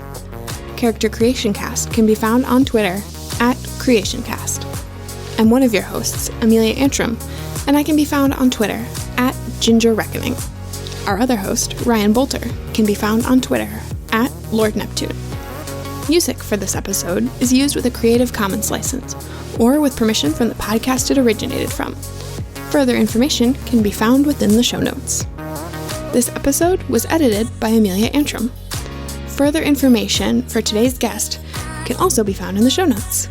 Character Creation Cast can be found on Twitter at CreationCast. I'm one of your hosts, Amelia Antrim, and I can be found on Twitter at Ginger Reckoning. Our other host, Ryan Bolter, can be found on Twitter at Lord Neptune. Music for this episode is used with a Creative Commons license, or with permission from the podcast it originated from. Further information can be found within the show notes. This episode was edited by Amelia Antrim. Further information for today's guest can also be found in the show notes.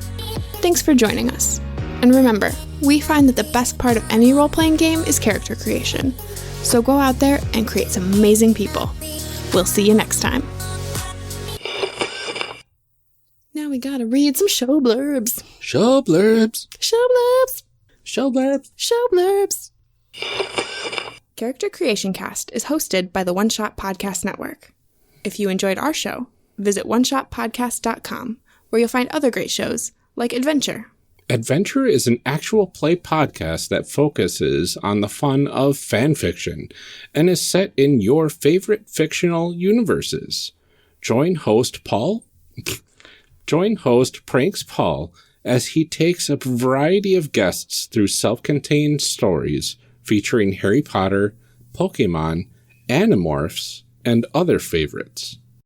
Thanks for joining us. And remember, we find that the best part of any role-playing game is character creation. So go out there and create some amazing people. We'll see you next time. Now we gotta read some show blurbs. Show blurbs. Show blurbs. Show blurbs. Show blurbs. Character Creation Cast is hosted by the One Shot Podcast Network. If you enjoyed our show, visit oneshotpodcast.com, where you'll find other great shows like Adventure. Adventure is an actual play podcast that focuses on the fun of fan fiction and is set in your favorite fictional universes. Join host Pranks Paul as he takes a variety of guests through self-contained stories featuring Harry Potter, Pokemon, Animorphs, and other favorites.